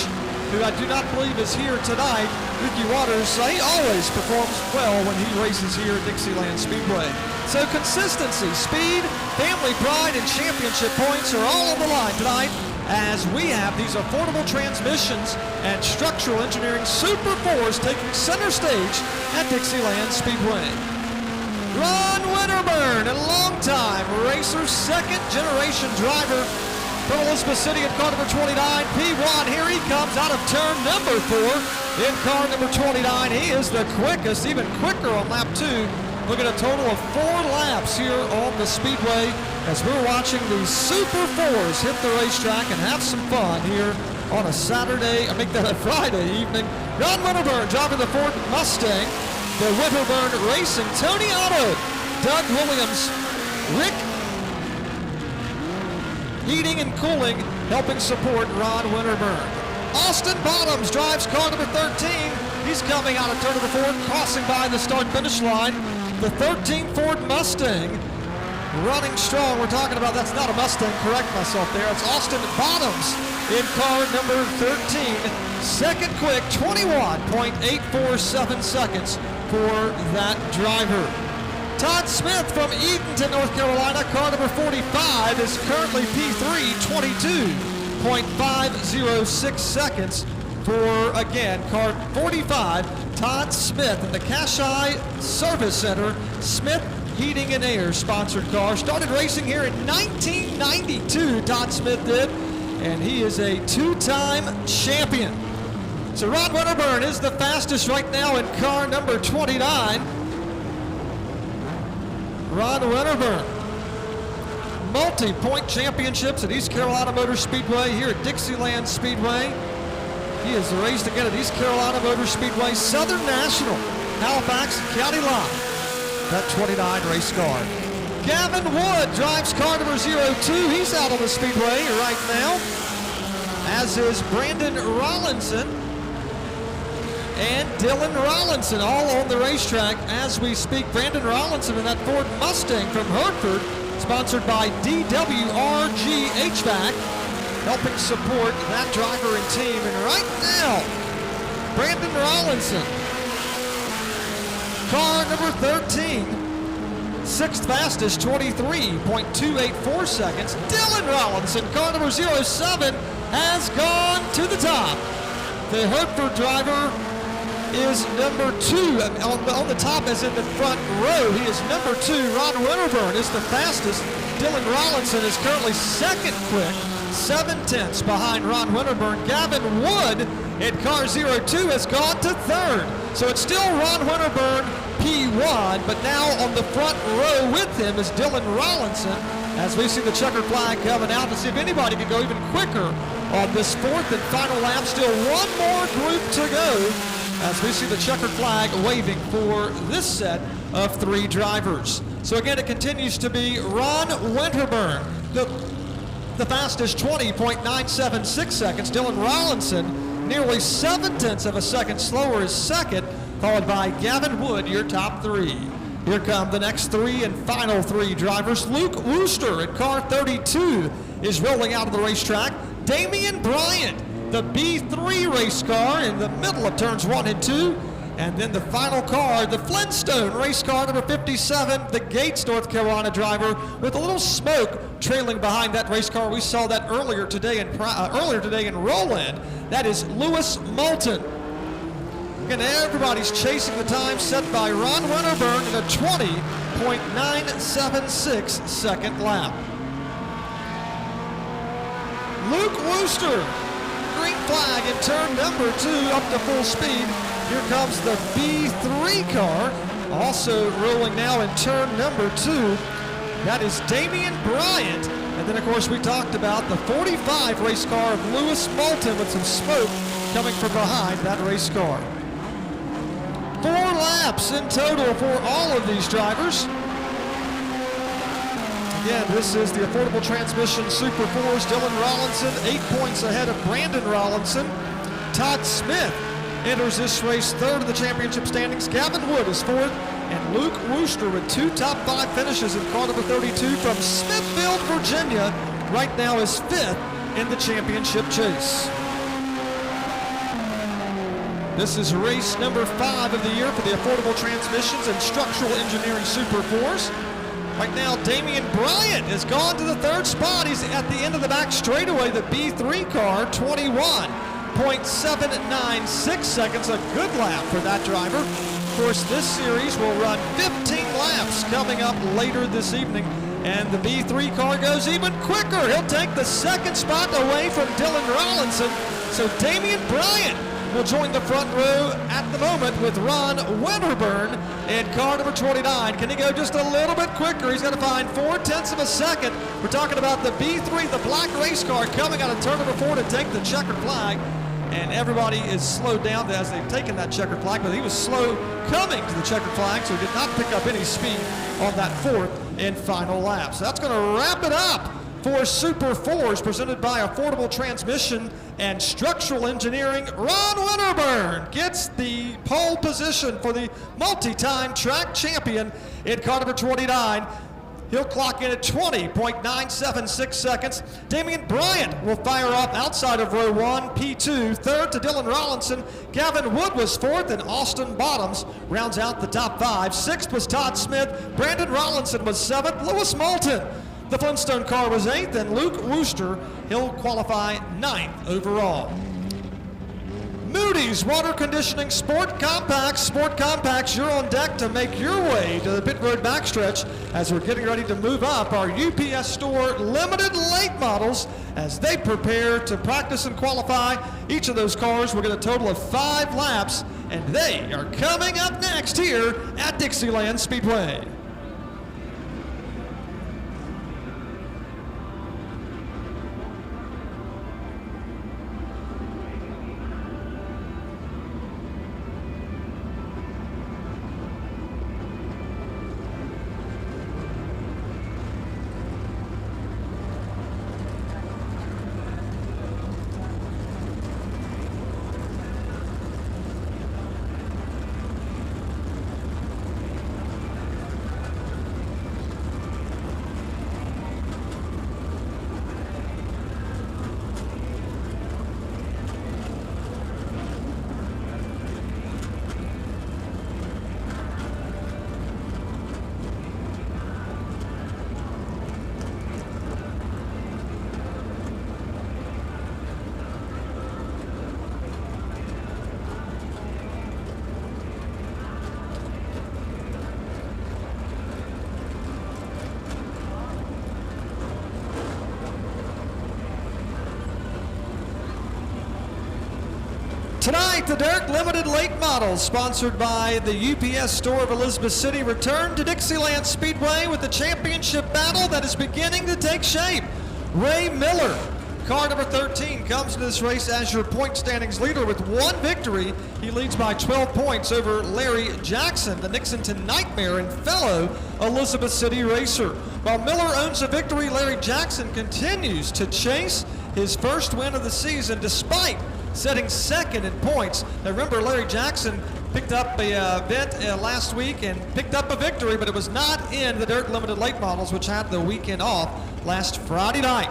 [SPEAKER 1] who I do not believe is here tonight. Ricky Waters, he always performs well when he races here at Dixieland Speedway. So consistency, speed, family pride, and championship points are all on the line tonight, as we have these affordable transmissions and structural engineering Super 4s taking center stage at Dixieland Speedway. Ron Winterburn, a long-time racer, second-generation driver from Elizabeth City in car number 29, P1. Here he comes out of turn number 4 in car number 29. He is the quickest, even quicker on lap 2. Look at a total of 4 laps here on the Speedway as we're watching these Super 4s hit the racetrack and have some fun here on a Saturday, I make that a Friday evening. Ron Winterburn driving the Ford Mustang. The Winterburn Racing, Tony Otto, Doug Williams, Rick Heating and Cooling helping support Ron Winterburn. Austin Bottoms drives car number 13. He's coming out of turn number 4, crossing by the start-finish line. The 13 Ford Mustang running strong. We're talking about, that's not a Mustang, correct myself there. It's Austin Bottoms in car number 13. Second quick, 21.847 seconds for that driver. Todd Smith from Eatonton, North Carolina, car number 45, is currently P3, 22.506 seconds for, again, car 45, Todd Smith in the Cache Service Center. Smith Heating and Air sponsored car. Started racing here in 1992, Todd Smith did, and he is a 2-time champion. So Ron Winterburn is the fastest right now in car number 29. Ron Winterburn, multi-point championships at East Carolina Motor Speedway, here at Dixieland Speedway. He has raced again at East Carolina Motor Speedway, Southern National, Halifax County Line, that 29 race car. Gavin Wood drives car number 02. He's out on the Speedway right now, as is Brandon Rollinson and Dylan Rollinson, all on the racetrack as we speak. Brandon Rollinson in that Ford Mustang from Hertford, sponsored by DWRG HVAC, helping support that driver and team. And right now, Brandon Rollinson, car number 13, sixth fastest, 23.284 seconds. Dylan Rollinson, car number 07, has gone to the top. The Hertford driver is number 2 on the top, as in the front row. He is number 2. Ron Winterburn is the fastest. Dylan Rollinson is currently second quick, 7/10 behind Ron Winterburn. Gavin Wood in car 02 has gone to third. So it's still Ron Winterburn, P1, but now on the front row with him is Dylan Rollinson, as we see the checkered flag coming out to see if anybody can go even quicker on this fourth and final lap. Still one more group to go, as we see the checkered flag waving for this set of 3 drivers. So again, it continues to be Ron Winterburn, the fastest, 20.976 seconds. Dylan Rollinson, nearly 7/10 of a second slower, is second, followed by Gavin Wood, your top 3. Here come the next 3 and final 3 drivers. Luke Wooster in car 32 is rolling out of the racetrack. Damian Bryant, the B3 race car, in the middle of turns 1 and 2. And then the final car, the Flintstone race car number 57, the Gates, North Carolina driver, with a little smoke trailing behind that race car. We saw that earlier today in Roland. That is Lewis Moulton. Again, everybody's chasing the time set by Ron Winterburn in a 20.976 second lap. Luke Wooster, green flag in turn number 2, up to full speed. Here comes the B3 car, also rolling now in turn number 2. That is Damian Bryant. And then, of course, we talked about the 45 race car of Lewis Moulton with some smoke coming from behind that race car. 4 laps in total for all of these drivers. Again, this is the Affordable Transmission Super 4s. Dylan Rollinson, 8 points ahead of Brandon Rollinson. Todd Smith enters this race third in the championship standings. Gavin Wood is fourth, and Luke Wooster with 2 top 5 finishes in car number 32 from Smithfield, Virginia, right now is 5th in the championship chase. This is race number 5 of the year for the Affordable Transmissions and Structural Engineering Super 4s. Right now, Damian Bryant has gone to the 3rd spot. He's at the end of the back straightaway, the B3 car, 21.796 seconds, a good lap for that driver. Of course, this series will run 15 laps coming up later this evening. And the B3 car goes even quicker. He'll take the second spot away from Dylan Rollinson. So Damian Bryant will join the front row at the moment with Ron Winterburn in car number 29. Can he go just a little bit quicker? He's got to find 0.4 of a second. We're talking about the B3, the black race car, coming out of turn number 4 to take the checkered flag. And everybody is slowed down as they've taken that checkered flag, but he was slow coming to the checkered flag, so he did not pick up any speed on that fourth and final lap. So that's going to wrap it up for Super 4s presented by Affordable Transmission and Structural Engineering. Ron Winterburn gets the pole position for the multi-time track champion in car number 29. He'll clock in at 20.976 seconds. Damian Bryant will fire off outside of row 1, P2. Third to Dylan Rollinson. Gavin Wood was fourth, and Austin Bottoms rounds out the top 5. Sixth was Todd Smith. Brandon Rollinson was seventh. Lewis Moulton, the Flintstone car, was eighth, and Luke Wooster, he'll qualify ninth overall. Moody's Water Conditioning Sport Compacts, you're on deck to make your way to the pit road backstretch as we're getting ready to move up our UPS Store limited late models as they prepare to practice and qualify. Each of those cars will get a total of 5 laps, and they are coming up next here at Dixieland Speedway. Tonight, the Dirt Limited Late Models, sponsored by the UPS Store of Elizabeth City, return to Dixieland Speedway with the championship battle that is beginning to take shape. Ray Miller, car number 13, comes to this race as your point standings leader with 1 victory. He leads by 12 points over Larry Jackson, the Nixonton Nightmare and fellow Elizabeth City racer. While Miller owns a victory, Larry Jackson continues to chase his first win of the season despite setting second in points. Now remember, Larry Jackson picked up a event last week and picked up a victory, but it was not in the Dirt Limited Late Models, which had the weekend off last Friday night.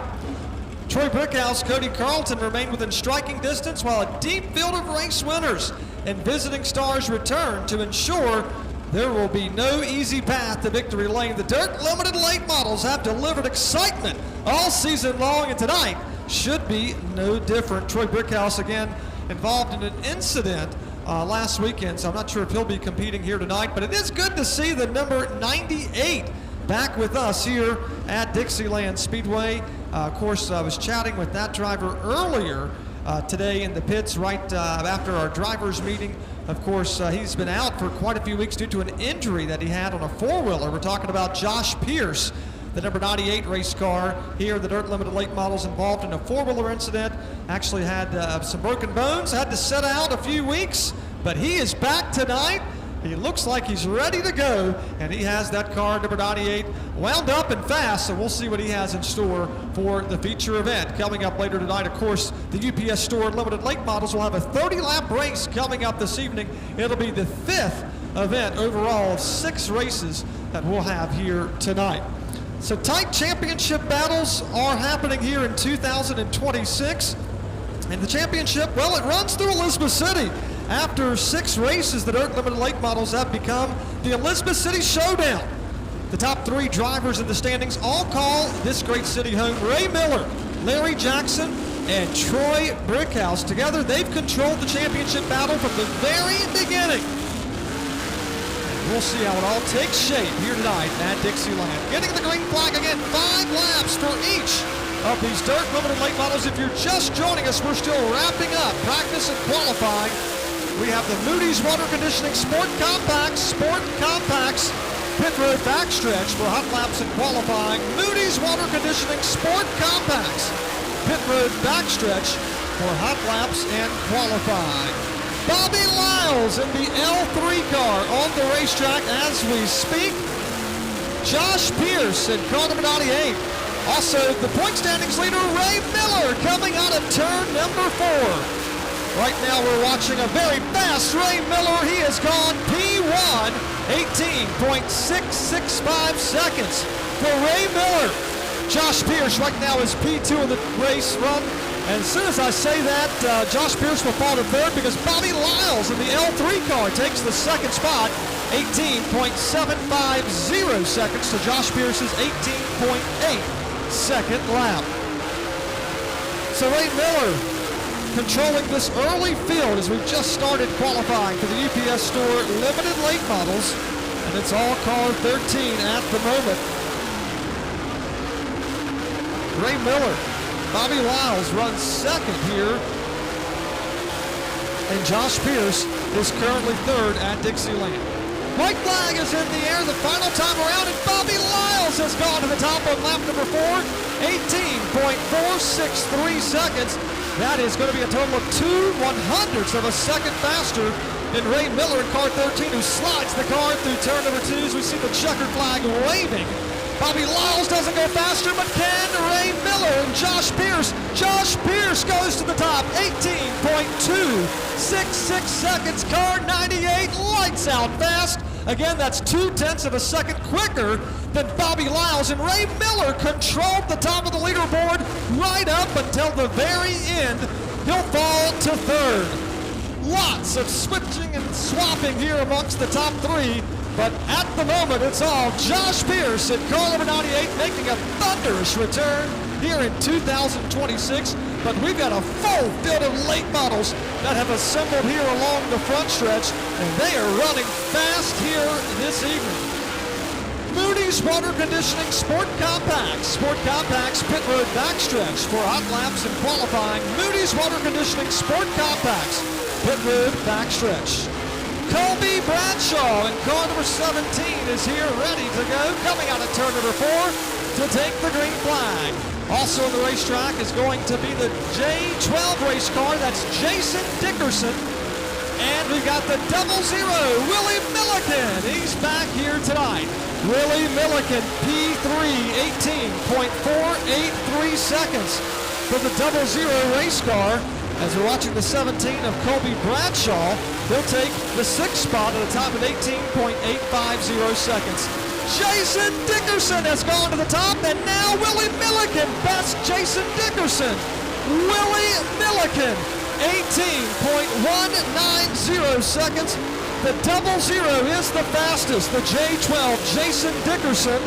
[SPEAKER 1] Troy Brickhouse, Cody Carlton remain within striking distance, while a deep field of race winners and visiting stars return to ensure there will be no easy path to victory lane. The Dirt Limited Late Models have delivered excitement all season long, and tonight should be no different. Troy Brickhouse again involved in an incident last weekend, so I'm not sure if he'll be competing here tonight, but it is good to see the number 98 back with us here at Dixieland Speedway. Of course, I was chatting with that driver earlier today in the pits right after our drivers meeting. Of course, he's been out for quite a few weeks due to an injury that he had on a four-wheeler. We're talking about Josh Pierce, the number 98 race car here, the Dirt Limited Late Models, involved in a four-wheeler incident. Actually had some broken bones, had to sit out a few weeks, but he is back tonight. He looks like he's ready to go, and he has that car, number 98, wound up and fast, so we'll see what he has in store for the feature event coming up later tonight. Of course, the UPS Store Limited Late Models will have a 30-lap race coming up this evening. It'll be the 5th event overall of 6 races that we'll have here tonight. So tight championship battles are happening here in 2026. And the championship, well, it runs through Elizabeth City. After 6 races, the Dirt Limited Late Models have become the Elizabeth City Showdown. The top 3 drivers in the standings all call this great city home. Ray Miller, Larry Jackson, and Troy Brickhouse. Together, they've controlled the championship battle from the very beginning. We'll see how it all takes shape here tonight at Dixieland. Getting the green flag again, 5 laps for each of these dirt limited late models. If you're just joining us, we're still wrapping up practice and qualifying. We have the Moody's Water Conditioning Sport Compacts pit road backstretch for hot laps and qualifying. Moody's Water Conditioning Sport Compacts pit road backstretch for hot laps and qualifying. Bobby Lyles in the L3 car on the racetrack as we speak. Josh Pierce in car number 98. Also, the point standings leader, Ray Miller, coming out of turn number 4. Right now, we're watching a very fast Ray Miller. He has gone P1, 18.665 seconds for Ray Miller. Josh Pierce right now is P2 in the race run. And as soon as I say that, Josh Pierce will fall to third because Bobby Lyles in the L3 car takes the second spot, 18.750 seconds to Josh Pierce's 18.8 second lap. So Ray Miller controlling this early field as we've just started qualifying for the UPS Store limited late models, and it's all car 13 at the moment. Ray Miller, Bobby Lyles runs second here, and Josh Pierce is currently third at Dixieland. White flag is in the air the final time around, and Bobby Lyles has gone to the top on lap number 4, 18.463 seconds. That is going to be a total of 2/100ths of a second faster than Ray Miller in car 13, who slides the car through turn number 2 as we see the checkered flag waving. Bobby Lyles doesn't go faster, but can Ray Miller and Josh Pierce. Josh Pierce goes to the top, 18.266 seconds. Car 98 lights out fast. Again, that's 0.2 of a second quicker than Bobby Lyles, and Ray Miller controlled the top of the leaderboard right up until the very end. He'll fall to third. Lots of switching and swapping here amongst the top 3, but at the moment it's all Josh Pierce at car number 98 making a thunderous return here in 2026. But we've got a full field of late models that have assembled here along the front stretch, and they are running fast here this evening. Moody's Water Conditioning Sport Compacts pit road backstretch for hot laps and qualifying. Moody's Water Conditioning Sport Compacts pit road backstretch. Colby Bradshaw in car number 17 is here ready to go, coming out of turn number 4 to take the green flag. Also on the racetrack is going to be the J12 race car. That's Jason Dickerson. And we've got the 00, Willie Milliken. He's back here tonight. Willie Milliken, P3, 18.483 seconds for the 00 race car. As we're watching the 17 of Colby Bradshaw, he'll take the 6th spot at a time of 18.850 seconds. Jason Dickerson has gone to the top, and now Willie Milliken bests Jason Dickerson. Willie Milliken, 18.190 seconds. The 00 is the fastest. The J12, Jason Dickerson,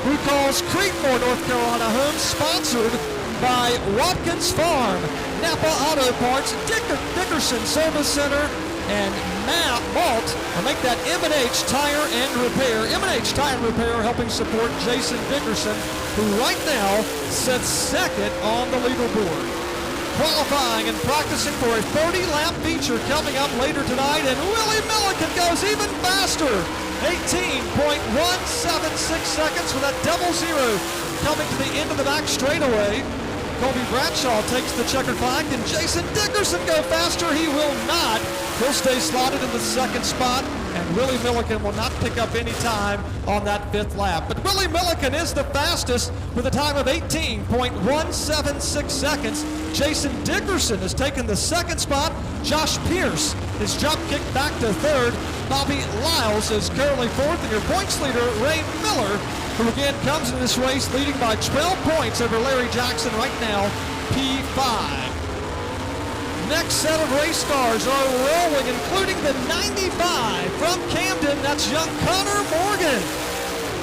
[SPEAKER 1] who calls Creekmore, North Carolina home, sponsored by Watkins Farm, Napa Auto Parts, Dickerson Service Center, and Malt, or make that M&H Tire and Repair. M&H Tire and Repair helping support Jason Dickerson, who right now sits second on the leaderboard. Qualifying and practicing for a 30-lap feature coming up later tonight, and Willie Milliken goes even faster. 18.176 seconds for that 00 coming to the end of the back straightaway. Colby Bradshaw takes the checkered flag. Can Jason Dickerson go faster? He will not. He'll stay slotted in the 2nd spot, and Willie Milliken will not pick up any time on that 5th lap. But Willie Milliken is the fastest with a time of 18.176 seconds. Jason Dickerson has taken the 2nd spot. Josh Pierce is jump kicked back to 3rd. Bobby Lyles is currently 4th, and your points leader, Ray Miller, who again comes into this race leading by 12 points over Larry Jackson right now, P5. Next set of race cars are rolling, including the 95 from Camden. That's young Connor Morgan.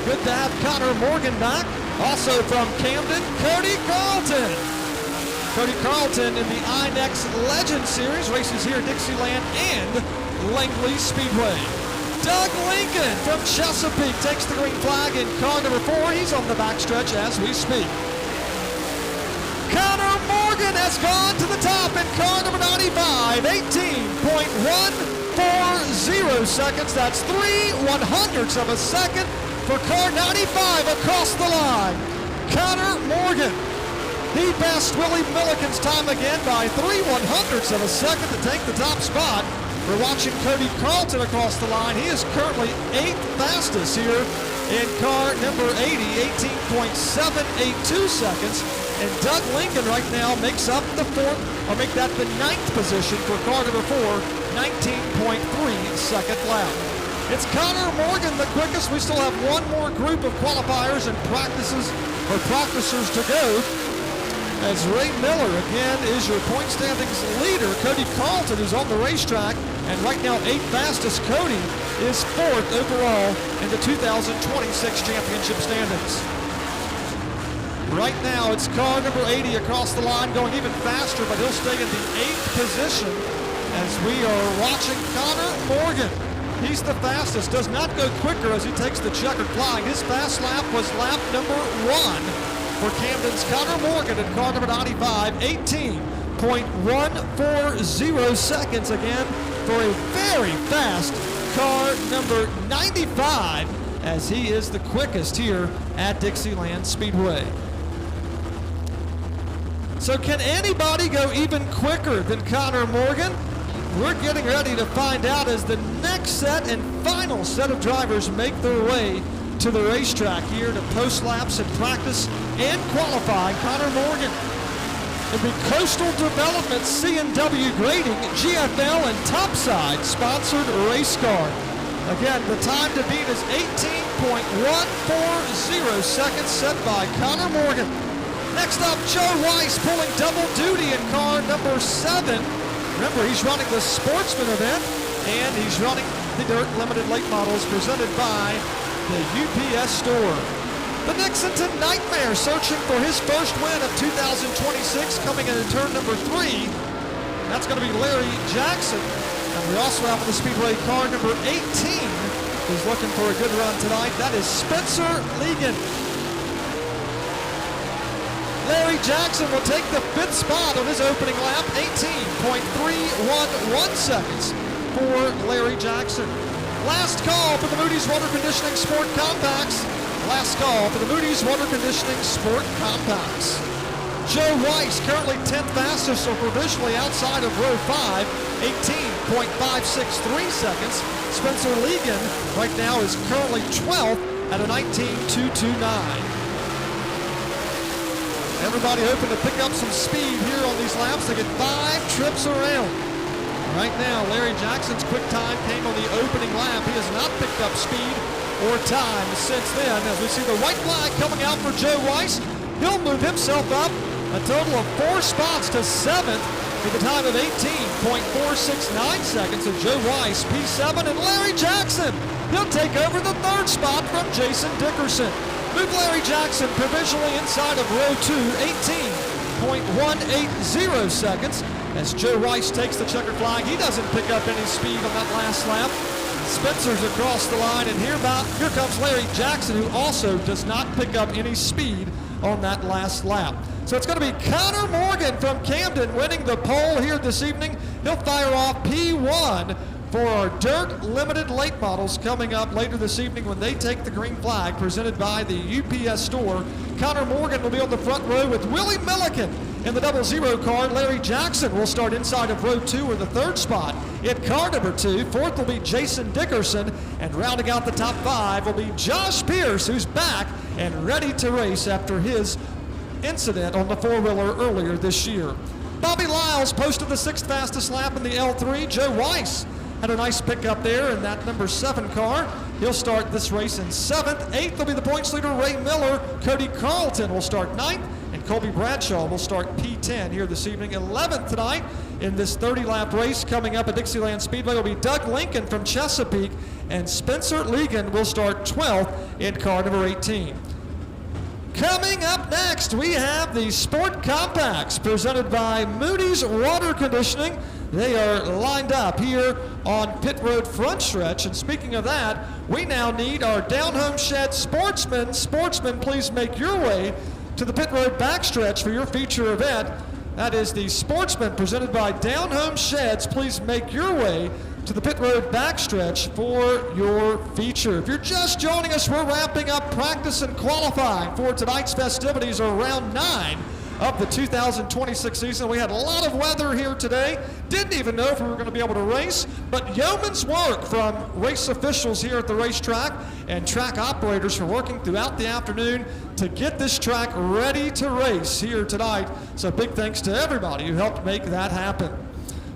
[SPEAKER 1] Good to have Connor Morgan back. Also from Camden, Cody Carlton. Cody Carlton in the INEX Legend Series races here at Dixieland and Langley Speedway. Doug Lincoln from Chesapeake takes the green flag in car number 4. He's on the backstretch as we speak. Connor Morgan has gone to the top in car number 95, 18.140 seconds. That's 3/100ths of a second for car 95 across the line. Connor Morgan, he passed Willie Milliken's time again by 3/100ths of a second to take the top spot. We're watching Cody Carlton across the line. He is currently 8th fastest here in car number 80, 18.782 seconds. And Doug Lincoln right now makes up the 4th, or make that the 9th position for car number 4, 19.3 second lap. It's Connor Morgan the quickest. We still have one more group of qualifiers and practicers to go. As Ray Miller, again, is your point standings leader. Cody Carlton, who's on the racetrack, and right now 8th fastest. Cody is 4th overall in the 2026 championship standings. Right now, it's car number 80 across the line, going even faster, but he'll stay in the 8th position as we are watching Connor Morgan. He's the fastest, does not go quicker as he takes the checkered flag. His fast lap was lap number 1. For Camden's Connor Morgan at car number 95, 18.140 seconds again for a very fast car number 95, as he is the quickest here at Dixieland Speedway. So can anybody go even quicker than Connor Morgan? We're getting ready to find out as the next set and final set of drivers make their way to the racetrack here to post laps and practice and qualify. Connor Morgan. It'll be Coastal Development, C&W Grading, GFL, and Topside sponsored race car. Again, the time to beat is 18.140 seconds set by Connor Morgan. Next up, Joe Weiss pulling double duty in car number 7. Remember, he's running the Sportsman event, and he's running the Dirt Limited Late Models presented by the UPS store. The Nixonton Nightmare searching for his first win of 2026, coming in at turn number 3. That's going to be Larry Jackson. And we also have on the Speedway car number 18 who's looking for a good run tonight. That is Spencer Ligon. Larry Jackson will take the 5th spot on his opening lap, 18.311 seconds for Larry Jackson. Last call for the Moody's Water Conditioning Sport Compacts. Last call for the Moody's Water Conditioning Sport Compacts. Joe Weiss, currently 10th fastest, so provisionally outside of row 5, 18.563 seconds. Spencer Ligon right now is currently 12th at a 19.229. Everybody hoping to pick up some speed here on these laps. They get 5 trips around. Right now, Larry Jackson's quick time came on the opening lap. He has not picked up speed or time since then. As we see the white flag coming out for Joe Weiss, he'll move himself up a total of 4 spots to 7th with a time of 18.469 seconds. So Joe Weiss, P7, and Larry Jackson, he'll take over the 3rd spot from Jason Dickerson. Move Larry Jackson provisionally inside of row 2, 18.180 seconds. As Joe Weiss takes the checkered flag, he doesn't pick up any speed on that last lap. Spencer's across the line, and here comes Larry Jackson, who also does not pick up any speed on that last lap. So it's going to be Connor Morgan from Camden winning the pole here this evening. He'll fire off P1 for our Dirt Limited Late Models coming up later this evening when they take the green flag presented by the UPS store. Connor Morgan will be on the front row with Willie Milliken in the 00 car. Larry Jackson will start inside of row 2 or the 3rd spot in car number 2. 4th will be Jason Dickerson, and rounding out the top 5 will be Josh Pierce, who's back and ready to race after his incident on the 4-wheeler earlier this year. Bobby Lyles posted the 6th fastest lap in the L3. Joe Weiss had a nice pickup there in that number 7 car. He'll start this race in 7th. 8th will be the points leader, Ray Miller. Cody Carlton will start 9th, and Colby Bradshaw will start P10 here this evening. 11th tonight in this 30-lap race coming up at Dixieland Speedway will be Doug Lincoln from Chesapeake, and Spencer Ligon will start 12th in car number 18. Coming up next, we have the Sport Compacts presented by Moody's Water Conditioning. They are lined up here on pit road front stretch. And speaking of that, we now need our down home shed Sportsman. Sportsman, please make your way to the pit road backstretch for your feature event. That is the Sportsman presented by Down Home Sheds. Please make your way to the pit road backstretch for your feature. If you're just joining us, we're wrapping up practice and qualifying for tonight's festivities, or round 9 of the 2026 season. We had a lot of weather here today. Didn't even know if we were going to be able to race, but yeoman's work from race officials here at the racetrack and track operators for working throughout the afternoon to get this track ready to race here tonight. So big thanks to everybody who helped make that happen.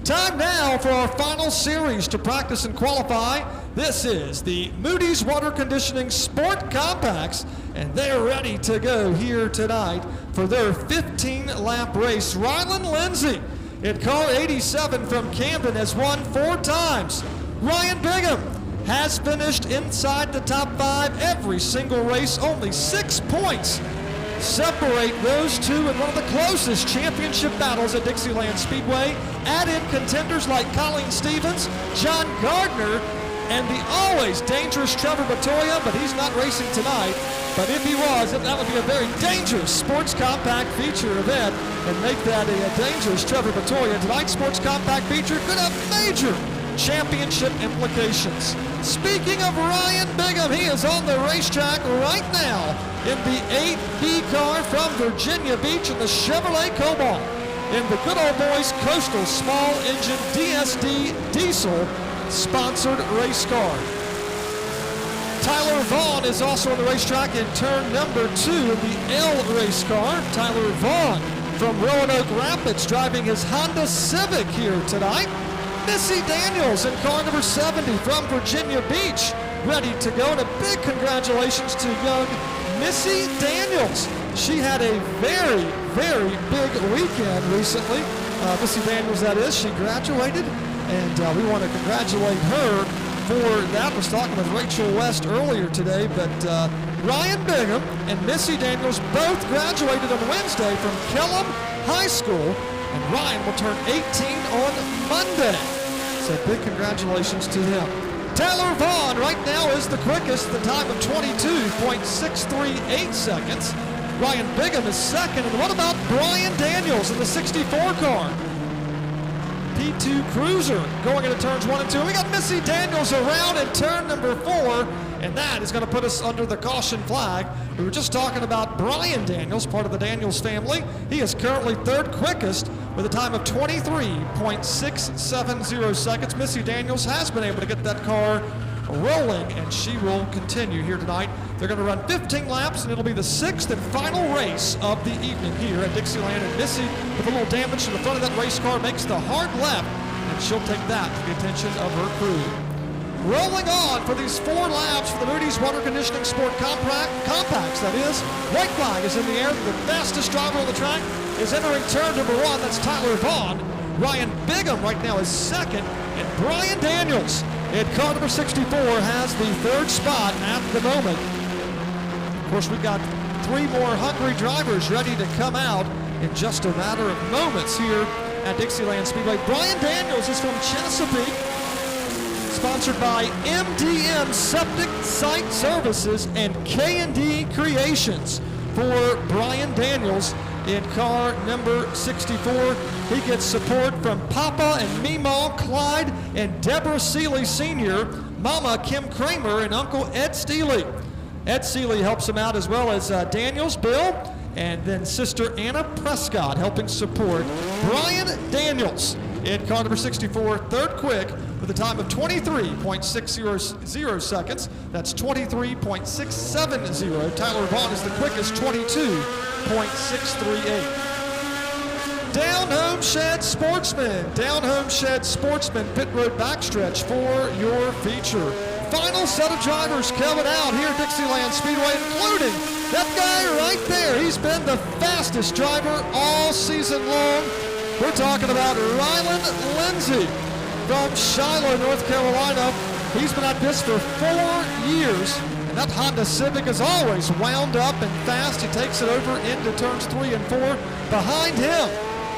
[SPEAKER 1] Time now for our final series to practice and qualify. This is the Moody's Water Conditioning Sport Compacts, and they're ready to go here tonight for their 15-lap race. Rylan Lindsay in car 87 from Camden has won 4 times. Ryan Bigham has finished inside the top 5 every single race. Only 6 points separate those two in one of the closest championship battles at Dixieland Speedway. Add in contenders like Colleen Stevens, John Gardner, and the always dangerous Trevor Batoya, but he's not racing tonight. But if he was, that would be a very dangerous sports compact feature event and make that a dangerous Trevor Batoya. Tonight's sports compact feature could have major championship implications. Speaking of Ryan Bigham, he is on the racetrack right now in the 8B car from Virginia Beach in the Chevrolet Cobalt in the good old boys Coastal small engine DSD diesel sponsored race car. Tyler Vaughn is also on the racetrack in turn number 2 in the L race car. Tyler Vaughn from Roanoke Rapids driving his Honda Civic here tonight. Missy Daniels in car number 70 from Virginia Beach, ready to go. And a big congratulations to young Missy Daniels. She had a very, very big weekend recently. Missy Daniels, that is. She graduated, and we want to congratulate her for that. I was talking with Rachel West earlier today, but Ryan Bigham and Missy Daniels both graduated on Wednesday from Kellam High School, and Ryan will turn 18 on Monday. So big congratulations to him. Tyler Vaughn right now is the quickest, the time of 22.638 seconds. Ryan Bigham is second. And what about Brian Daniels in the 64 car? P2 Cruiser going into turns 1 and 2. We got Missy Daniels around in turn number 4, and that is going to put us under the caution flag. We were just talking about Brian Daniels, part of the Daniels family. He is currently 3rd quickest with a time of 23.670 seconds. Missy Daniels has been able to get that car rolling, and she will continue here tonight. They're going to run 15 laps, and it'll be the 6th and final race of the evening here at Dixieland. And Missy, with a little damage to the front of that race car, makes the hard left, and she'll take that to the attention of her crew. Rolling on for these 4 laps for the Moody's Water Conditioning Sport Compacts, that is. White flag is in the air. The fastest driver on the track is entering turn number 1. That's Tyler Vaughn. Ryan Bigham right now is second, and Brian Daniels in car number 64 has the 3rd spot at the moment. Of course, we've got 3 more hungry drivers ready to come out in just a matter of moments here at Dixieland Speedway. Brian Daniels is from Chesapeake, sponsored by MDM Septic Site Services and K&D Creations. For Brian Daniels in car number 64, he gets support from Papa and Meemaw Clyde and Deborah Seeley Sr., Mama Kim Kramer, and Uncle Ed Steely. Ed Seeley helps him out, as well as Daniels, Bill, and then Sister Anna Prescott helping support Brian Daniels in car number 64, 3rd quick with a time of 23.600 seconds. That's 23.670. Tyler Vaughn is the quickest, 22.638. Down Home Shed Sportsman. Down Home Shed Sportsman pit road backstretch for your feature. Final set of drivers coming out here at Dixieland Speedway, including that guy right there. He's been the fastest driver all season long. We're talking about Rylan Lindsay from Shiloh, North Carolina. He's been at this for 4 years, And that Honda Civic is always wound up and fast. He takes it over into turns 3 and 4. Behind him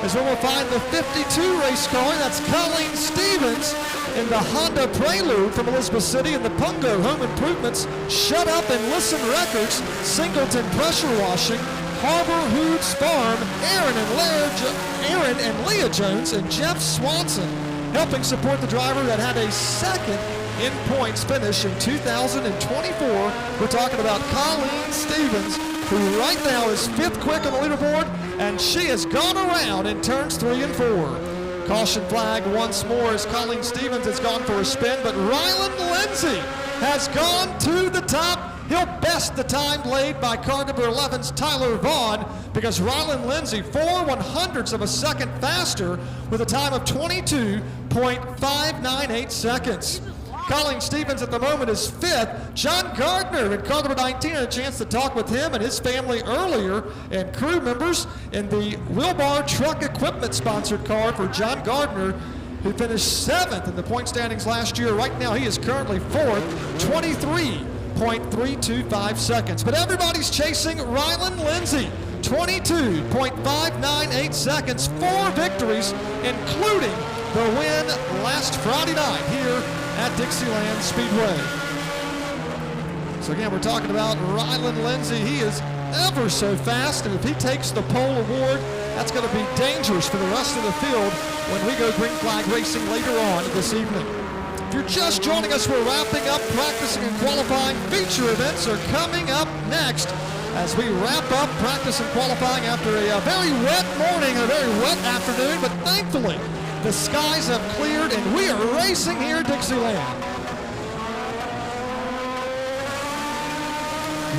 [SPEAKER 1] is where we'll find the 52 race car. That's Colleen Stevens in the Honda Prelude from Elizabeth City, and the Pungo Home Improvements Shut Up and Listen Records, Singleton Pressure Washing, Harbor Hoods Farm, Aaron and Leah Jones, and Jeff Swanson helping support the driver that had a second in points finish in 2024. We're talking about Colleen Stevens, who right now is 5th quick on the leaderboard, and she has gone around in turns 3 and 4. Caution flag once more as Colleen Stevens has gone for a spin, but Ryland Lindsay has gone to the top. He'll best the time laid by car number 11's Tyler Vaughn, because Ryland Lindsay 4/100ths of a second faster with a time of 22.598 seconds. Colleen Stevens at the moment is 5th. John Gardner in car number 19, had a chance to talk with him and his family earlier, and crew members in the Wilbar Truck Equipment sponsored car for John Gardner, who finished 7th in the point standings last year. Right now he is currently 4th, 23.325 seconds. But everybody's chasing Ryland Lindsay. 22.598 seconds, 4 victories, including the win last Friday night here at Dixieland Speedway. So again, we're talking about Ryland Lindsay. He is ever so fast, and if he takes the pole award, that's going to be dangerous for the rest of the field when we go green flag racing later on this evening. If you're just joining us, we're wrapping up practicing and qualifying. Feature events are coming up next as we wrap up practice and qualifying after a very wet morning, a very wet afternoon, but thankfully the skies have cleared and we are racing here at Dixieland.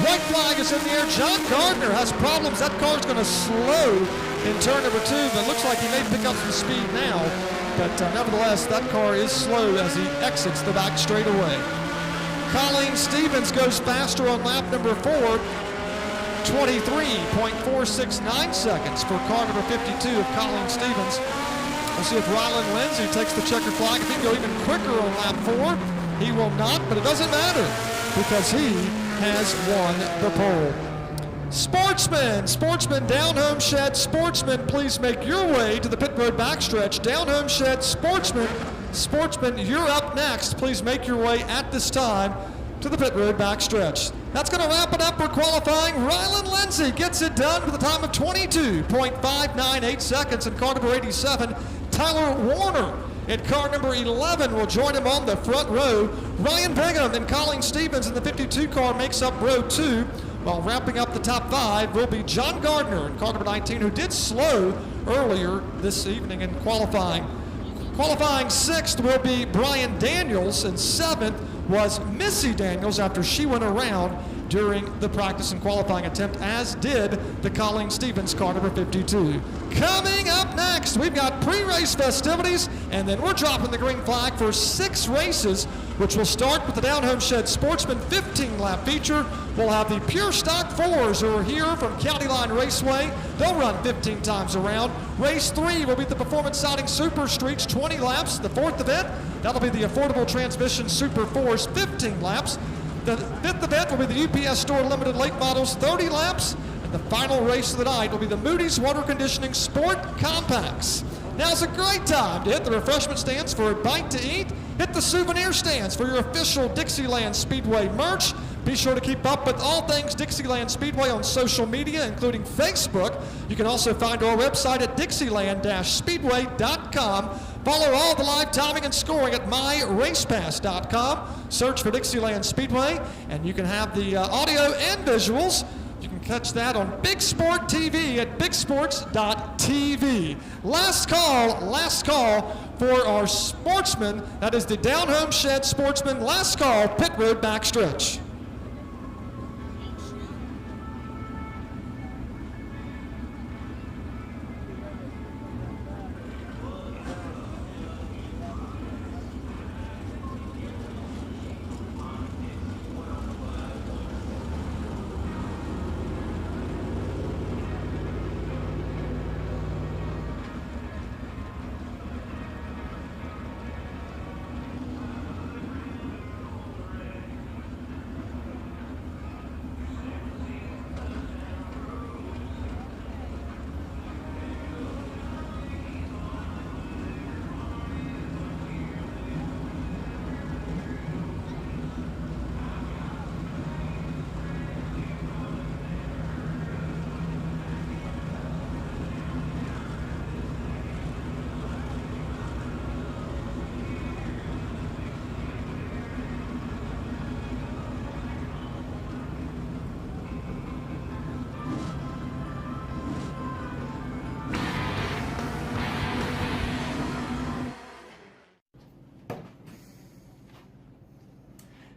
[SPEAKER 1] White flag is in the air. John Gardner has problems. That car's going to slow in turn number 2, but looks like he may pick up some speed now. But nevertheless, that car is slow as he exits the back straightaway. Colleen Stevens goes faster on lap number 4, 23.469 seconds for car number 52 of Colleen Stevens. We'll see if Ryland Lindsay takes the checker flag. If he can go even quicker on lap 4, he will not, but it doesn't matter because he has won the pole. Sportsman, down home shed. Sportsman, please make your way to the pit road backstretch. Down home shed, Sportsman, you're up next. Please make your way at this time to the pit road backstretch. That's going to wrap it up for qualifying. Ryland Lindsay gets it done with a time of 22.598 seconds in car number 87. Tyler Warner in car number 11 will join him on the front row. Ryan Bingham and Colleen Stevens in the 52 car makes up row 2. While wrapping up the top 5 will be John Gardner in car number 19, who did slow earlier this evening in qualifying. Qualifying 6th will be Brian Daniels, and 7th was Missy Daniels after she went around during the practice and qualifying attempt, as did the Colleen Stevens car number 52. Coming up next, we've got pre-race festivities, and then we're dropping the green flag for 6 races, which will start with the Down Home Shed Sportsman 15-lap feature. We'll have the Pure Stock 4s who are here from County Line Raceway. They'll run 15 times around. Race 3 will be the Performance Siding Super Streets, 20 laps. The 4th event, that'll be the Affordable Transmission Super 4s, 15 laps. The 5th event will be the UPS Store Limited Late Models, 30 laps. And the final race of the night will be the Moody's Water Conditioning Sport Compacts. Now's a great time to hit the refreshment stands for a bite to eat. Hit the souvenir stands for your official Dixieland Speedway merch. Be sure to keep up with all things Dixieland Speedway on social media, including Facebook. You can also find our website at dixieland-speedway.com. Follow all the live timing and scoring at myracepass.com. Search for Dixieland Speedway, and you can have the audio and visuals. You can catch that on Big Sport TV at bigsports.tv. Last call for our Sportsman. That is the Down Home Shed Sportsman. Last call, pit road backstretch.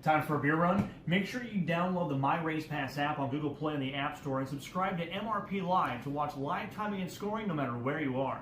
[SPEAKER 2] Time for a beer run? Make sure you download the My Race Pass app on Google Play and the App Store and subscribe to MRP Live to watch live timing and scoring no matter where you are.